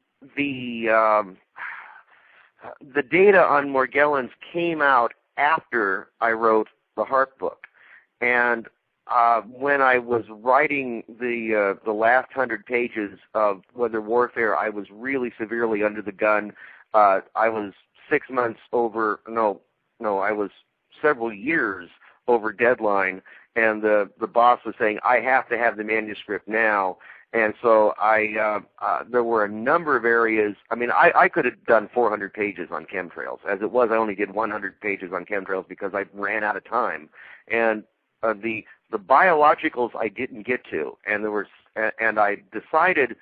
[SPEAKER 3] data on Morgellons came out after I wrote the HAARP book, and when I was writing the last 100 pages of Weather Warfare, I was really severely under the gun. I was 6 months over. No, I was several years over deadline, and the boss was saying I have to have the manuscript now. And so there were a number of areas. I mean, I could have done 400 pages on chemtrails. As it was, I only did 100 pages on chemtrails because I ran out of time. And the biologicals I didn't get to, and I decided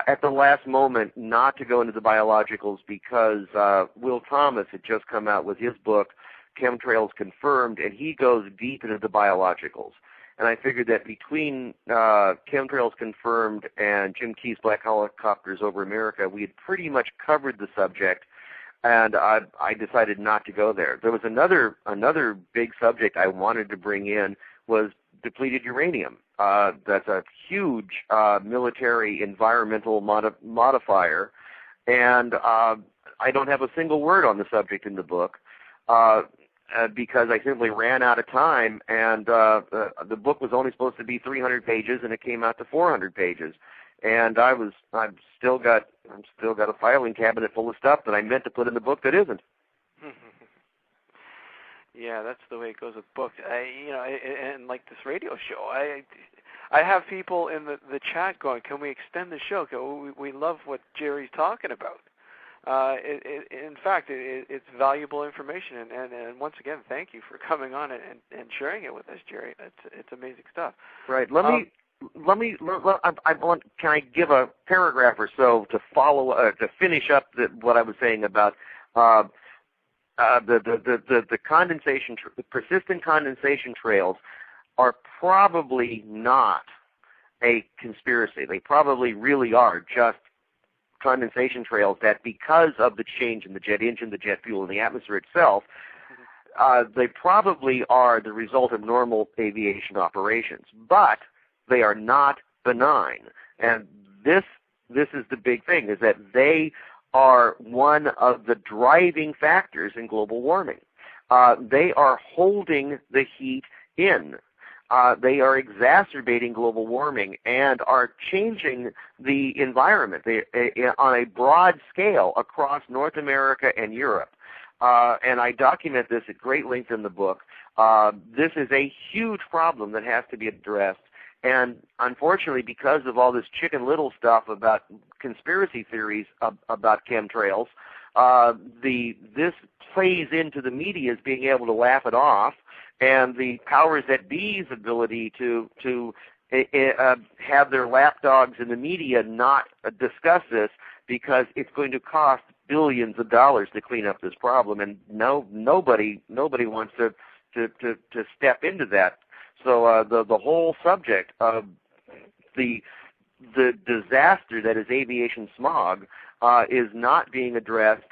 [SPEAKER 3] at the last moment not to go into the biologicals because Will Thomas had just come out with his book, Chemtrails Confirmed, and he goes deep into the biologicals. And I figured that between Chemtrails Confirmed and Jim Key's Black Helicopters Over America, we had pretty much covered the subject, and I decided not to go there. There was another big subject I wanted to bring in was depleted uranium. That's a huge military environmental modifier, and I don't have a single word on the subject in the book. Because I simply ran out of time, and the book was only supposed to be 300 pages, and it came out to 400 pages. And I've still got a filing cabinet full of stuff that I meant to put in the book that isn't.
[SPEAKER 1] Yeah, that's the way it goes with books. And like this radio show, I have people in the chat going, "Can we extend the show? We love what Jerry's talking about." In fact, it's valuable information, and once again, thank you for coming on and sharing it with us, Jerry. It's amazing stuff.
[SPEAKER 3] Right. Can I give a paragraph or so to follow to finish up what I was saying about the condensation, the persistent condensation trails are probably not a conspiracy. They probably really are just condensation trails that, because of the change in the jet engine, the jet fuel, and the atmosphere itself, they probably are the result of normal aviation operations. But they are not benign. And this is the big thing, is that they are one of the driving factors in global warming. They are holding the heat in. They are exacerbating global warming and are changing the environment on a broad scale across North America and Europe. And I document this at great length in the book. This is a huge problem that has to be addressed. And unfortunately, because of all this Chicken Little stuff about conspiracy theories about chemtrails, this plays into the media's being able to laugh it off, and the powers that be's ability to have their lapdogs in the media not discuss this, because it's going to cost billions of dollars to clean up this problem, and nobody wants to step into that. So the whole subject of the disaster that is aviation smog is not being addressed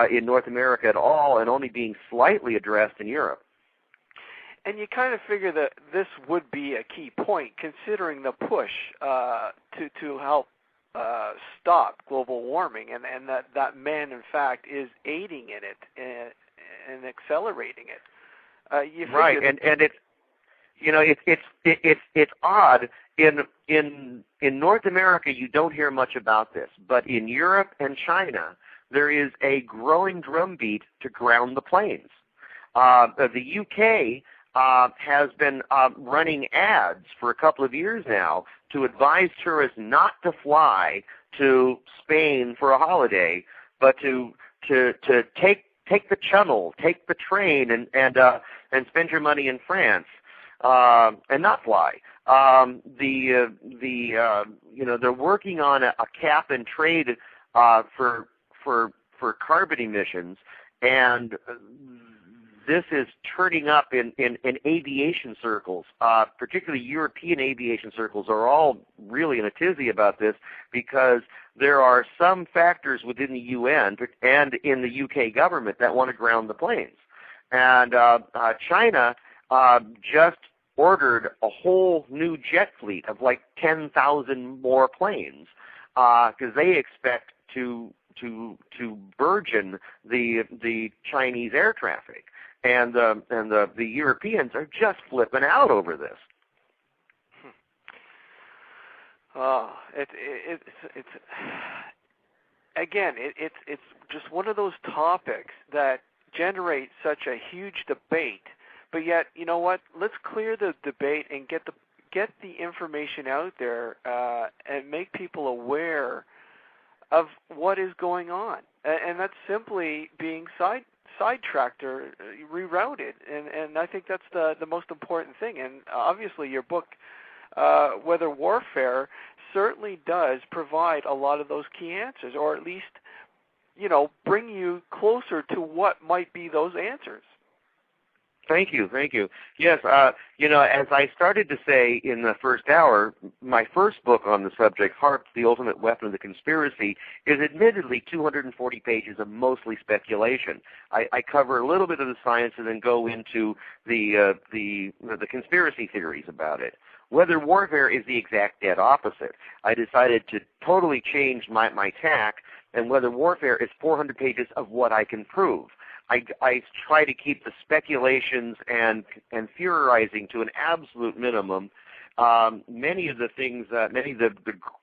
[SPEAKER 3] in North America at all, and only being slightly addressed in Europe.
[SPEAKER 1] And you kind of figure that this would be a key point, considering the push to help stop global warming, and that man, in fact, is aiding in it and accelerating it.
[SPEAKER 3] Right, and it's it's odd. In North America, you don't hear much about this, but in Europe and China, there is a growing drumbeat to ground the planes. The UK has been running ads for a couple of years now to advise tourists not to fly to Spain for a holiday, but to take the Channel, take the train, and spend your money in France, and not fly. They're working on a cap and trade for carbon emissions, and this is turning up in aviation circles, particularly European aviation circles are all really in a tizzy about this, because there are some factors within the UN and in the UK government that want to ground the planes. And China just ordered a whole new jet fleet of like 10,000 more planes, because they expect to burgeon the Chinese air traffic. And the Europeans are just flipping out over this.
[SPEAKER 1] again, it's just one of those topics that generate such a huge debate. But yet, you know what? Let's clear the debate and get the information out there and make people aware of what is going on. And that's simply being sidetracked or rerouted. And I think that's the most important thing. And obviously your book, Weather Warfare, certainly does provide a lot of those key answers, or at least, bring you closer to what might be those answers.
[SPEAKER 3] Thank you. Yes, as I started to say in the first hour, my first book on the subject, HAARP, The Ultimate Weapon of the Conspiracy, is admittedly 240 pages of mostly speculation. I cover a little bit of the science and then go into the conspiracy theories about it. Weather Warfare is the exact dead opposite. I decided to totally change my tack, and Weather Warfare is 400 pages of what I can prove. I try to keep the speculations and theorizing to an absolute minimum. Many of the things, many of the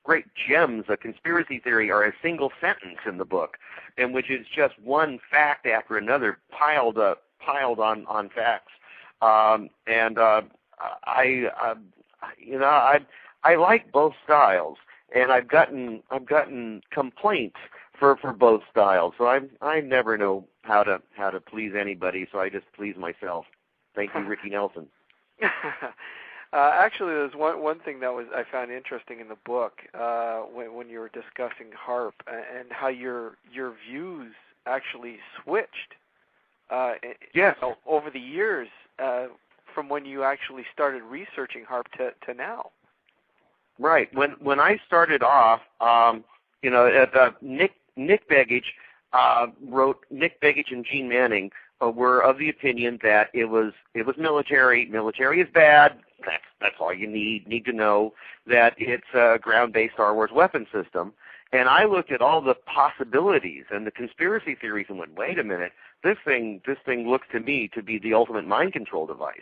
[SPEAKER 3] great gems of conspiracy theory are a single sentence in the book, in which is just one fact after another piled on facts. I like both styles, and I've gotten complaints for both styles. So I never know how to please anybody, so I just please myself. Thank you, Ricky Nelson.
[SPEAKER 1] Actually, there's one thing that I found interesting in the book when you were discussing HAARP and how your views actually switched.
[SPEAKER 3] Yes.
[SPEAKER 1] Over the years, from when you actually started researching HAARP to now.
[SPEAKER 3] Right. When I started off, Nick Begich wrote. Nick Begich and Gene Manning were of the opinion that it was military. Military is bad. That's all you need to know. That it's a ground-based Star Wars weapon system. And I looked at all the possibilities and the conspiracy theories and went, wait a minute, this thing looks to me to be the ultimate mind control device.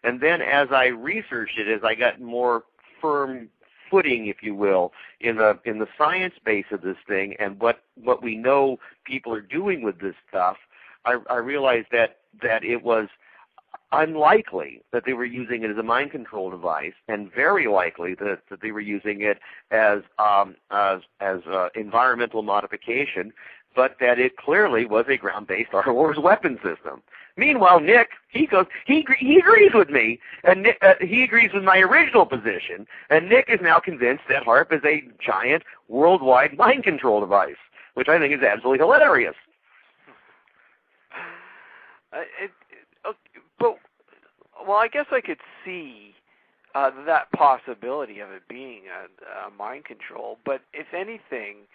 [SPEAKER 3] And then as I researched it, as I got more firm footing, if you will, in the science base of this thing and what we know people are doing with this stuff, I realized that it was unlikely that they were using it as a mind control device, and very likely that they were using it as environmental modification, but that it clearly was a ground-based Star Wars weapon system. Meanwhile, Nick, he agrees with me, and he agrees with my original position, and Nick is now convinced that HAARP is a giant worldwide mind control device, which I think is absolutely hilarious.
[SPEAKER 1] I guess I could see that possibility of it being a mind control, but if anything,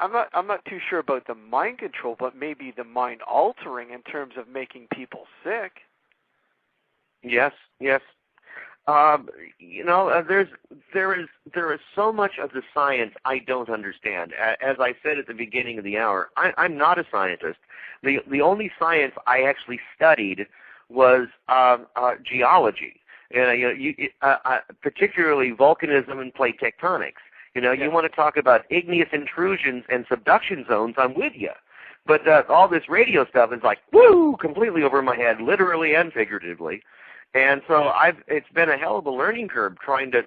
[SPEAKER 1] I'm not too sure about the mind control, but maybe the mind altering in terms of making people sick. Yes. There is so much of the science I don't understand. As I said at the beginning of the hour, I'm not a scientist. The only science I actually studied was geology, particularly volcanism and plate tectonics. You want to talk about igneous intrusions and subduction zones, I'm with you. But all this radio stuff is like, woo, completely over my head, literally and figuratively. And so it's been a hell of a learning curve trying to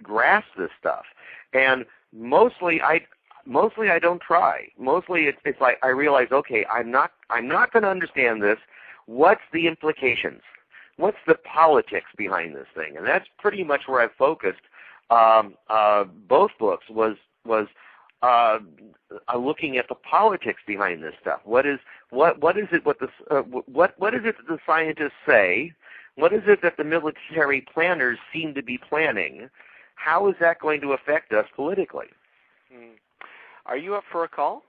[SPEAKER 1] grasp this stuff. And mostly I don't try. Mostly it's like I realize, okay, I'm not going to understand this. What's the implications? What's the politics behind this thing? And that's pretty much where I've focused both books was looking at the politics behind this stuff. What is it that the scientists say? What is it that the military planners seem to be planning? How is that going to affect us politically? Are you up for a call?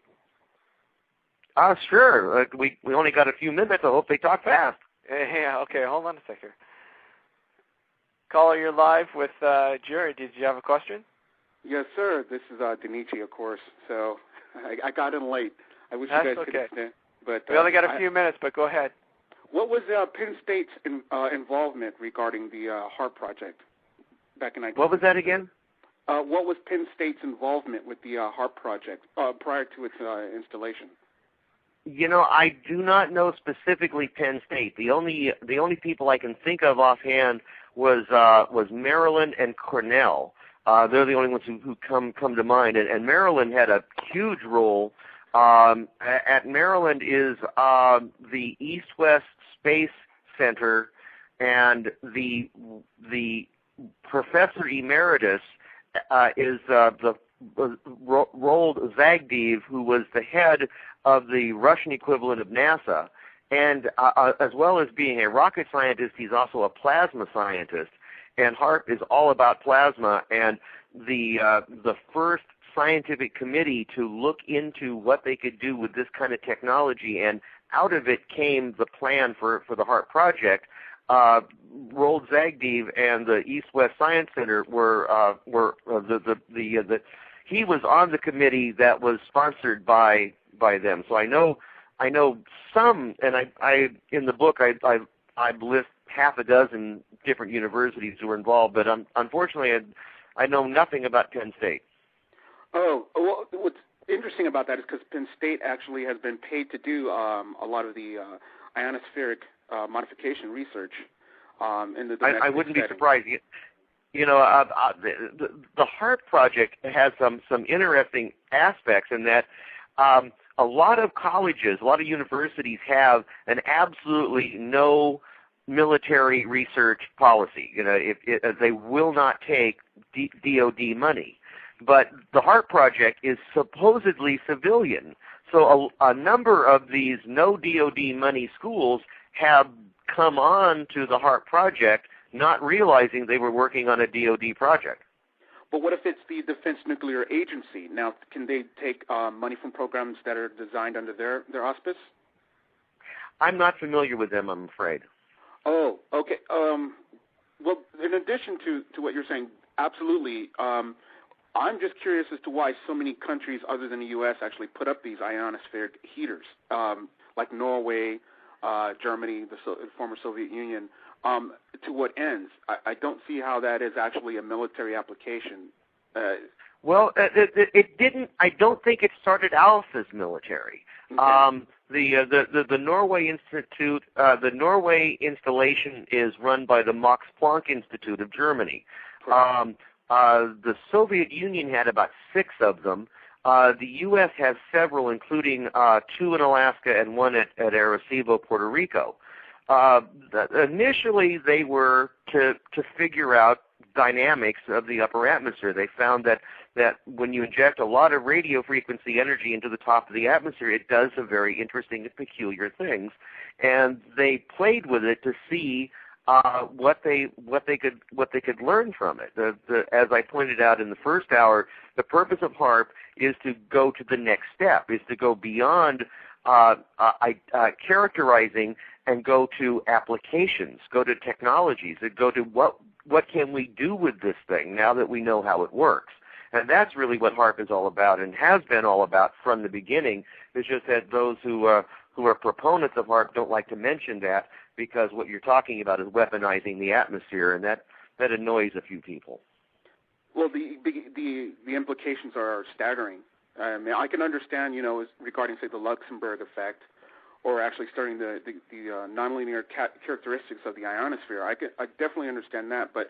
[SPEAKER 3] Sure. We only got a few minutes. I hope they talk fast.
[SPEAKER 1] Yeah. Okay. Hold on a second. Caller, you're live with Jerry. Did you have a question?
[SPEAKER 4] Yes, sir. This is Denichi, of course. So I got in late. I wish you guys could understand. But
[SPEAKER 1] we only got a few minutes, but go ahead.
[SPEAKER 4] What was Penn State's involvement regarding the HAARP project back in 19...
[SPEAKER 3] What was that again?
[SPEAKER 4] what was Penn State's involvement with the HAARP project prior to its installation?
[SPEAKER 3] I do not know specifically Penn State. The only people I can think of offhand was Maryland and Cornell. They're the only ones who come to mind. And Maryland had a huge role. At Maryland is the East-West Space Center, and the professor emeritus is the Roald Zagdeev, who was the head of the Russian equivalent of NASA. And as well as being a rocket scientist, he's also a plasma scientist. And HAARP is all about plasma. And the first scientific committee to look into what they could do with this kind of technology, and out of it came the plan for the HAARP project. Roald Zagdeev and the East-West Science Center he was on the committee that was sponsored by them. So I know some, and I in the book I list half a dozen different universities who were involved, but unfortunately I know nothing about Penn State.
[SPEAKER 4] Oh, well, what's interesting about that is because Penn State actually has been paid to do a lot of the ionospheric modification research.
[SPEAKER 3] I wouldn't be surprised. The HAARP project has some interesting aspects in that a lot of colleges, a lot of universities have an absolutely no military research policy. They will not take DOD money. But the HAARP project is supposedly civilian. So a number of these no DOD money schools have come on to the HAARP project not realizing they were working on a DOD project.
[SPEAKER 4] But what if it's the Defense Nuclear Agency? Now, can they take money from programs that are designed under their auspice?
[SPEAKER 3] I'm not familiar with them, I'm afraid.
[SPEAKER 4] Oh, okay. Well, in addition to what you're saying, absolutely. I'm just curious as to why so many countries other than the U.S. actually put up these ionospheric heaters, like Norway, Germany, the former Soviet Union. To what ends? I don't see how that is actually a military application.
[SPEAKER 3] Well, it didn't. I don't think it started out as military. Okay. The Norway Institute, the Norway installation is run by the Max Planck Institute of Germany. The Soviet Union had about 6 of them. The U.S. has several, including 2 in Alaska and 1 at Arecibo, Puerto Rico. Initially, they were to figure out dynamics of the upper atmosphere. They found that when you inject a lot of radio frequency energy into the top of the atmosphere, it does some very interesting and peculiar things. And they played with it to see what they could learn from it. As I pointed out in the first hour, the purpose of HAARP is to go to the next step, is to go beyond characterizing and go to applications, go to technologies, and go to what can we do with this thing now that we know how it works. And that's really what HAARP is all about and has been all about from the beginning. It's just that those who are proponents of HAARP don't like to mention that, because what you're talking about is weaponizing the atmosphere, and that annoys a few people.
[SPEAKER 4] Well, the implications are staggering. I mean, I can understand, regarding, say, the Luxembourg effect, or actually studying the nonlinear characteristics of the ionosphere. I definitely understand that, but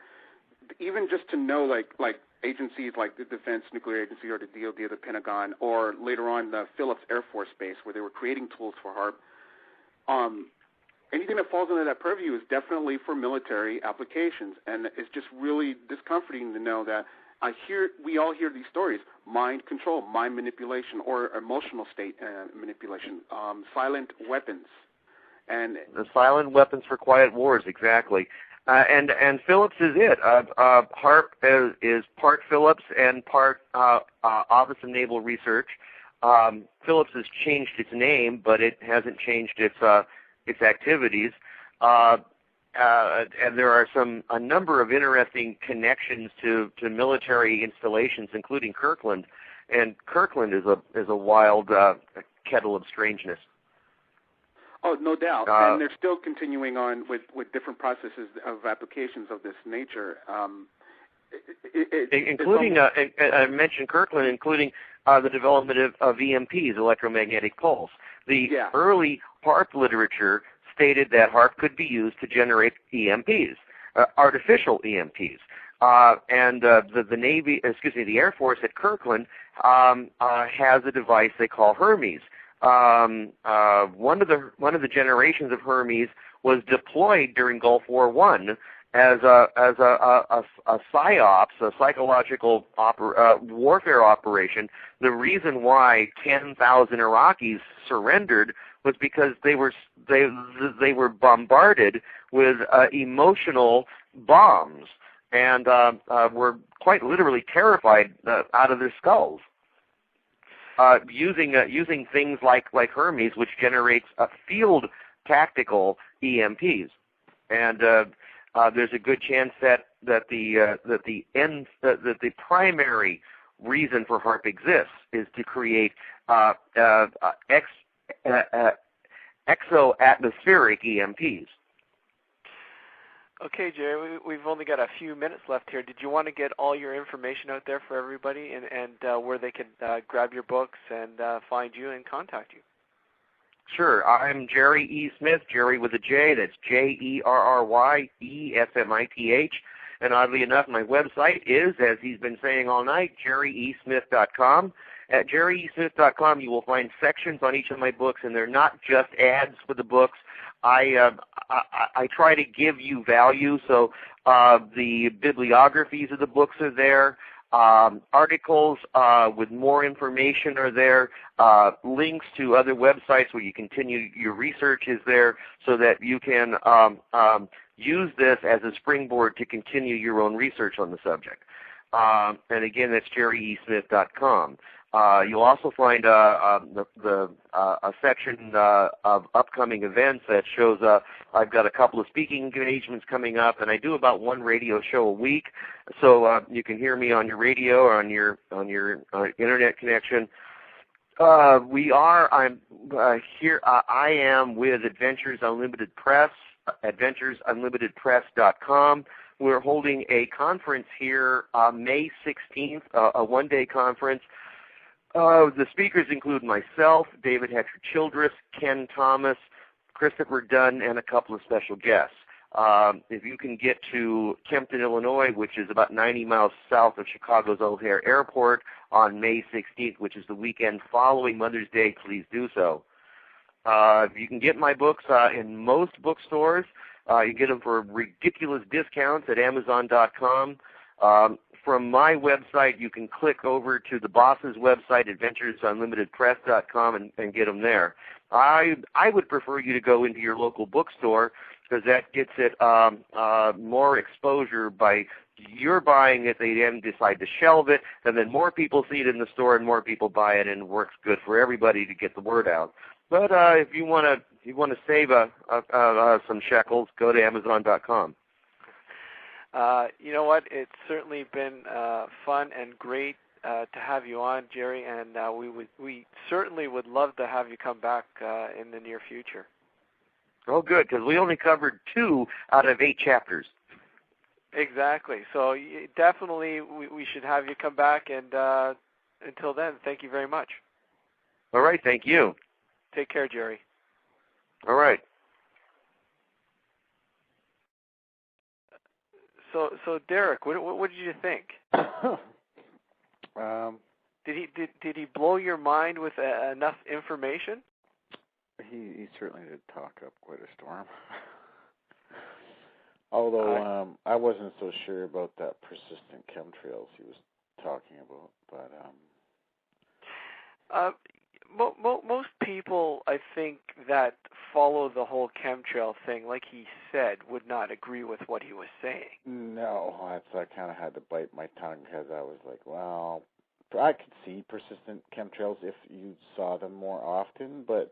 [SPEAKER 4] even just to know, like agencies like the Defense Nuclear Agency or the DOD or the Pentagon, or later on the Phillips Air Force Base, where they were creating tools for HAARP, anything that falls under that purview is definitely for military applications, and it's just really discomforting to know that we all hear these stories: mind control, mind manipulation, or emotional state manipulation, silent weapons, and
[SPEAKER 3] the silent weapons for quiet wars, exactly. And Phillips is it. HAARP is part Phillips and part Office of Naval Research. Phillips has changed its name, but it hasn't changed its activities. And there are a number of interesting connections to military installations, including Kirkland. And Kirkland is a wild kettle of strangeness.
[SPEAKER 4] Oh, no doubt. And they're still continuing on with different processes of applications of this nature.
[SPEAKER 3] including, I mentioned Kirkland, including the development of EMPs, electromagnetic pulse. The early HAARP literature stated that HAARP could be used to generate EMPs, artificial EMPs. And the Air Force at Kirkland has a device they call Hermes. One of the generations of Hermes was deployed during Gulf War I as a psyops, a psychological warfare operation. The reason why 10,000 Iraqis surrendered was because they were bombarded with emotional bombs and were quite literally terrified out of their skulls. Using things like Hermes, which generates field tactical EMPs, and there's a good chance that the primary reason for HAARP exists is to create exo-atmospheric EMPs.
[SPEAKER 1] Okay, Jerry, we've only got a few minutes left here. Did you want to get all your information out there for everybody and where they can grab your books and find you and contact you?
[SPEAKER 3] Sure. I'm Jerry E. Smith, Jerry with a J. That's JerryEsmith. And oddly enough, my website is, as he's been saying all night, jerryesmith.com. At jerryesmith.com, you will find sections on each of my books, and they're not just ads for the books. I try to give you value, so the bibliographies of the books are there. Articles with more information are there. Links to other websites where you continue your research is there, so that you can use this as a springboard to continue your own research on the subject. And again, that's jerryesmith.com. You'll also find a section of upcoming events that shows I've got a couple of speaking engagements coming up, and I do about one radio show a week, so you can hear me on your radio or on your internet connection. I'm here. I am with Adventures Unlimited Press, AdventuresUnlimitedPress.com. We're holding a conference here May 16th, a one-day conference. The speakers include myself, David Hector Childress, Ken Thomas, Christopher Dunn, and a couple of special guests. If you can get to Kempton, Illinois, which is about 90 miles south of Chicago's O'Hare Airport, on May 16th, which is the weekend following Mother's Day, please do so. You can get my books in most bookstores. You get them for ridiculous discounts at Amazon.com. From my website, you can click over to the boss's website, AdventuresUnlimitedPress.com, and get them there. I would prefer you to go into your local bookstore, because that gets it more exposure by you're buying it, they then decide to shelve it, and then more people see it in the store and more people buy it, and it works good for everybody to get the word out. But if you want to save some shekels, go to Amazon.com.
[SPEAKER 1] You know what? It's certainly been fun and great to have you on, Jerry, and we certainly would love to have you come back in the near future.
[SPEAKER 3] Oh, good, because we only covered 2 out of 8 chapters.
[SPEAKER 1] Exactly. So definitely we should have you come back, and until then, thank you very much.
[SPEAKER 3] All right, thank you.
[SPEAKER 1] Take care, Jerry.
[SPEAKER 3] All right.
[SPEAKER 1] So Derek, what did you think? Did he blow your mind with enough information?
[SPEAKER 2] He certainly did talk up quite a storm. Although I wasn't so sure about that persistent chemtrails he was talking about, but
[SPEAKER 1] most people, I think, that follow the whole chemtrail thing, like he said, would not agree with what he was saying.
[SPEAKER 2] No, I kind of had to bite my tongue, because I was like, well, I could see persistent chemtrails if you saw them more often, but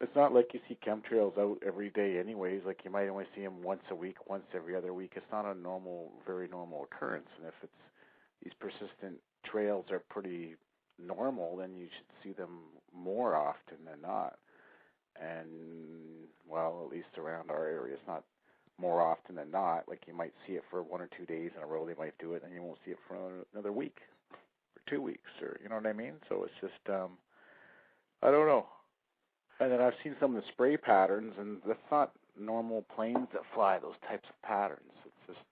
[SPEAKER 2] it's not like you see chemtrails out every day anyways. Like, you might only see them once a week, once every other week. It's not a very normal occurrence. And if these persistent trails are pretty normal, then you should see them more often than not. And, well, at least around our area, it's not more often than not. Like, you might see it for 1 or 2 days in a row. They might do it, and you won't see it for another week or 2 weeks, or you know what I mean? So it's just, I don't know. And then I've seen some of the spray patterns, and that's not normal planes that fly those types of patterns. It's just,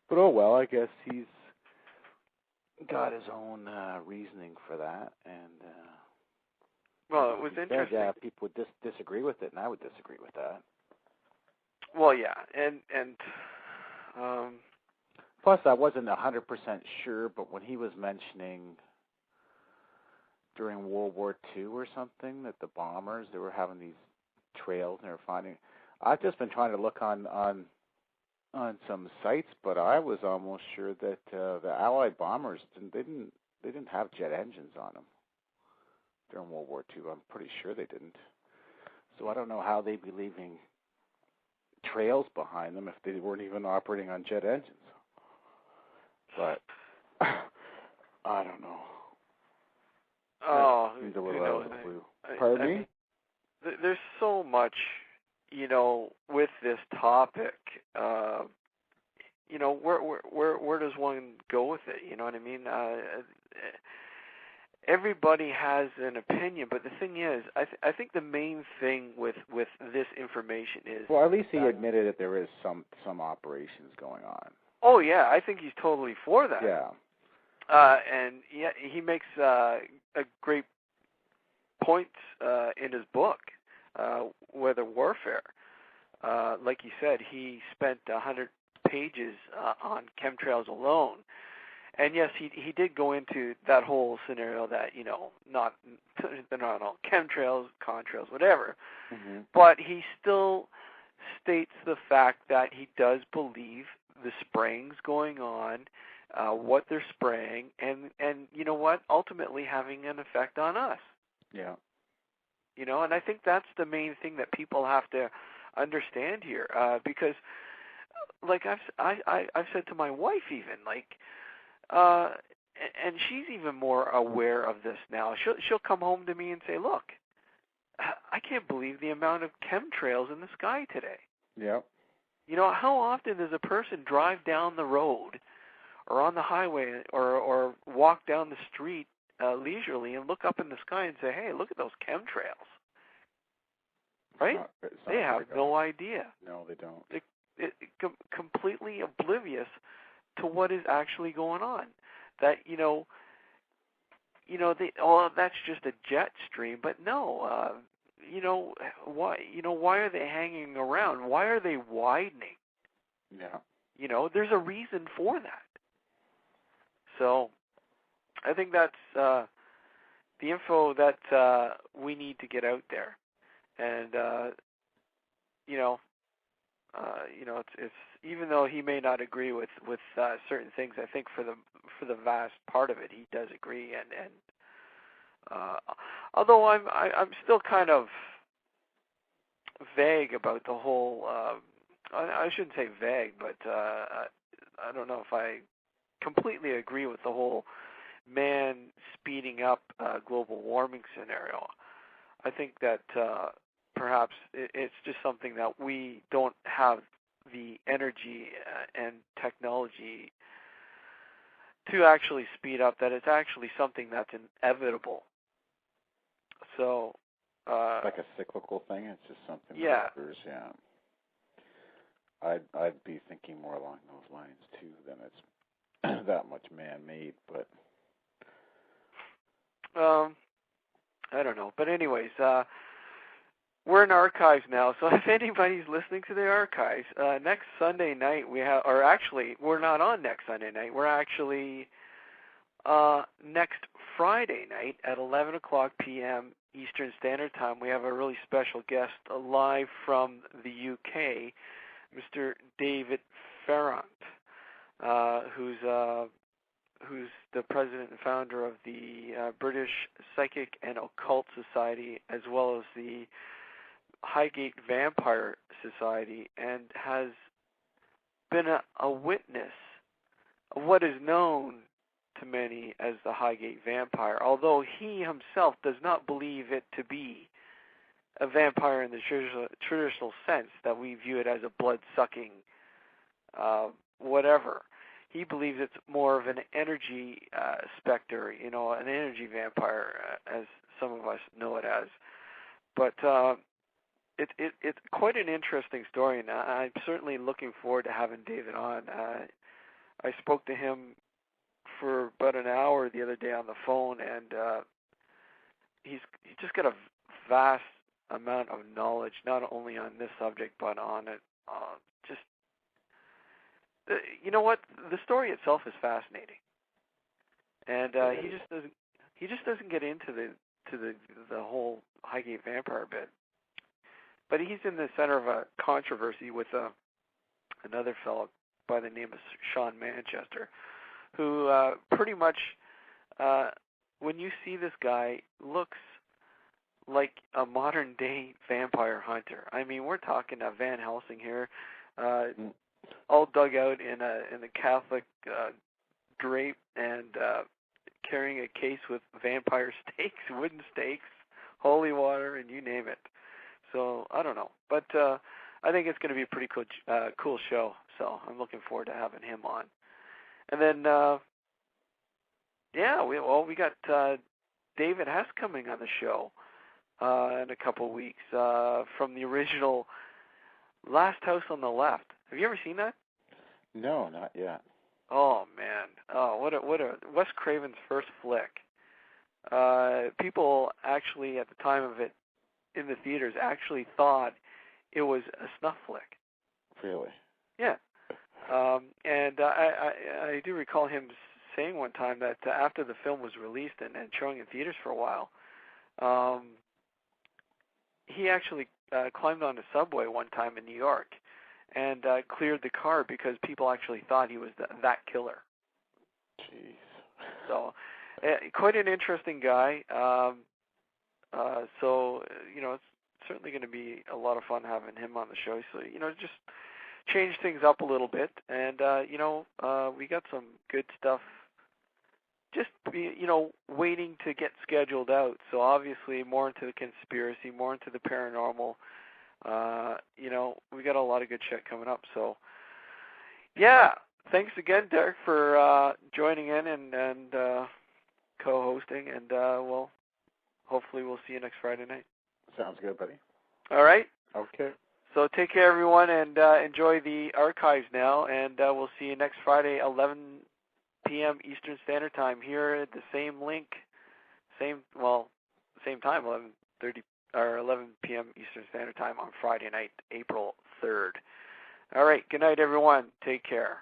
[SPEAKER 2] but oh well, I guess he's got his own reasoning for that, and
[SPEAKER 1] well, it was interesting.
[SPEAKER 2] Yeah, people would disagree with it, and I would disagree with that.
[SPEAKER 1] Well, yeah, and
[SPEAKER 2] plus, I wasn't 100% sure, but when he was mentioning during World War II or something that the bombers, they were having these trails and they were finding. I've just been trying to look on some sites, but I was almost sure that the Allied bombers didn't have jet engines on them during World War II. I'm pretty sure they didn't. So I don't know how they'd be leaving trails behind them if they weren't even operating on jet engines. But I don't know.
[SPEAKER 1] Oh,
[SPEAKER 2] seems a little
[SPEAKER 1] who knows?
[SPEAKER 2] out of the blue. Pardon me?
[SPEAKER 1] There's so much, with this topic. Where does one go with it? You know what I mean? Everybody has an opinion, but the thing is, I think the main thing with this information is.
[SPEAKER 2] Well, at least he admitted that there is some operations going on.
[SPEAKER 1] Oh yeah, I think he's totally for that.
[SPEAKER 2] Yeah.
[SPEAKER 1] And yeah, he makes a great point in his book, Weather Warfare. Like you said, he spent 100 pages on chemtrails alone. And yes, he did go into that whole scenario that, they're not all chemtrails, contrails, whatever. Mm-hmm. But he still states the fact that he does believe the spraying's going on, what they're spraying, and you know what, ultimately having an effect on us.
[SPEAKER 2] Yeah.
[SPEAKER 1] And I think that's the main thing that people have to understand here, because, like I've said to my wife even, and she's even more aware of this now. She'll come home to me and say, "Look, I can't believe the amount of chemtrails in the sky today."
[SPEAKER 2] Yeah.
[SPEAKER 1] How often does a person drive down the road or on the highway or walk down the street leisurely and look up in the sky and say, "Hey, look at those chemtrails." Right?
[SPEAKER 2] It's not
[SPEAKER 1] they have no idea.
[SPEAKER 2] No, they don't.
[SPEAKER 1] They're completely oblivious to what is actually going on. That that's just a jet stream, but no, why are they hanging around? Why are they widening?
[SPEAKER 2] Yeah.
[SPEAKER 1] There's a reason for that. So, I think that's the info that we need to get out there, and it's even though he may not agree with certain things, I think for the vast part of it, he does agree, and although I'm still kind of vague about the whole. I shouldn't say vague, but I don't know if I completely agree with the whole man speeding up global warming scenario. I think that perhaps it's just something that we don't have the energy and technology to actually speed up, that it's actually something that's inevitable. So
[SPEAKER 2] like a cyclical thing. It's just something.
[SPEAKER 1] Yeah.
[SPEAKER 2] That occurs, yeah. I'd be thinking more along those lines too. Than it's that much man-made, but
[SPEAKER 1] I don't know. But anyways, we're in archives now, so if anybody's listening to the archives, next Sunday night we have, or actually, we're not on next Sunday night. We're actually next Friday night at 11 o'clock p.m. Eastern Standard Time. We have a really special guest live from the UK, Mr. David Farrant, who's the president and founder of the British Psychic and Occult Society, as well as the Highgate Vampire Society, and has been a witness of what is known to many as the Highgate Vampire, although he himself does not believe it to be a vampire in the traditional sense that we view it as a blood-sucking whatever. He believes it's more of an energy specter, you know, an energy vampire, as some of us know it as. But it's quite an interesting story, and I'm certainly looking forward to having David on. I spoke to him for about an hour the other day on the phone, and he's just got a vast amount of knowledge, not only on this subject but on it. You know what? The story itself is fascinating, and he just doesn't get into the whole Highgate vampire bit. But he's in the center of a controversy with another fellow by the name of Sean Manchester, who pretty much, when you see this guy, looks like a modern-day vampire hunter. I mean, we're talking a Van Helsing here, all dug out in a Catholic drape and carrying a case with vampire stakes, wooden stakes, holy water, and you name it. So I don't know, but I think it's going to be a pretty cool show. So I'm looking forward to having him on. And then, we got David Hess coming on the show in a couple of weeks from the original Last House on the Left. Have you ever seen that?
[SPEAKER 2] No, not yet.
[SPEAKER 1] Oh man! Oh, what a Wes Craven's first flick. People actually at the time of it in the theaters actually thought it was a snuff flick.
[SPEAKER 2] Really?
[SPEAKER 1] Yeah. And I do recall him saying one time that after the film was released and showing in theaters for a while, he actually climbed on a subway one time in New York and cleared the car because people actually thought he was that killer.
[SPEAKER 2] Jeez.
[SPEAKER 1] So, quite an interesting guy. So, you know, it's certainly going to be a lot of fun having him on the show. So, you know, just change things up a little bit. And, you know, we got some good stuff just, you know, waiting to get scheduled out. So, obviously, more into the conspiracy, more into the paranormal. You know, we got a lot of good shit coming up. So, yeah, thanks again, Derek, for joining in and co-hosting. And, well, hopefully we'll see you next Friday night.
[SPEAKER 2] Sounds good, buddy.
[SPEAKER 1] All right?
[SPEAKER 2] Okay.
[SPEAKER 1] So take care, everyone, and enjoy the archives now. And we'll see you next Friday, 11 p.m. Eastern Standard Time, here at the same link, same time, 11:30 or 11 p.m. Eastern Standard Time on Friday night, April 3rd. All right. Good night, everyone. Take care.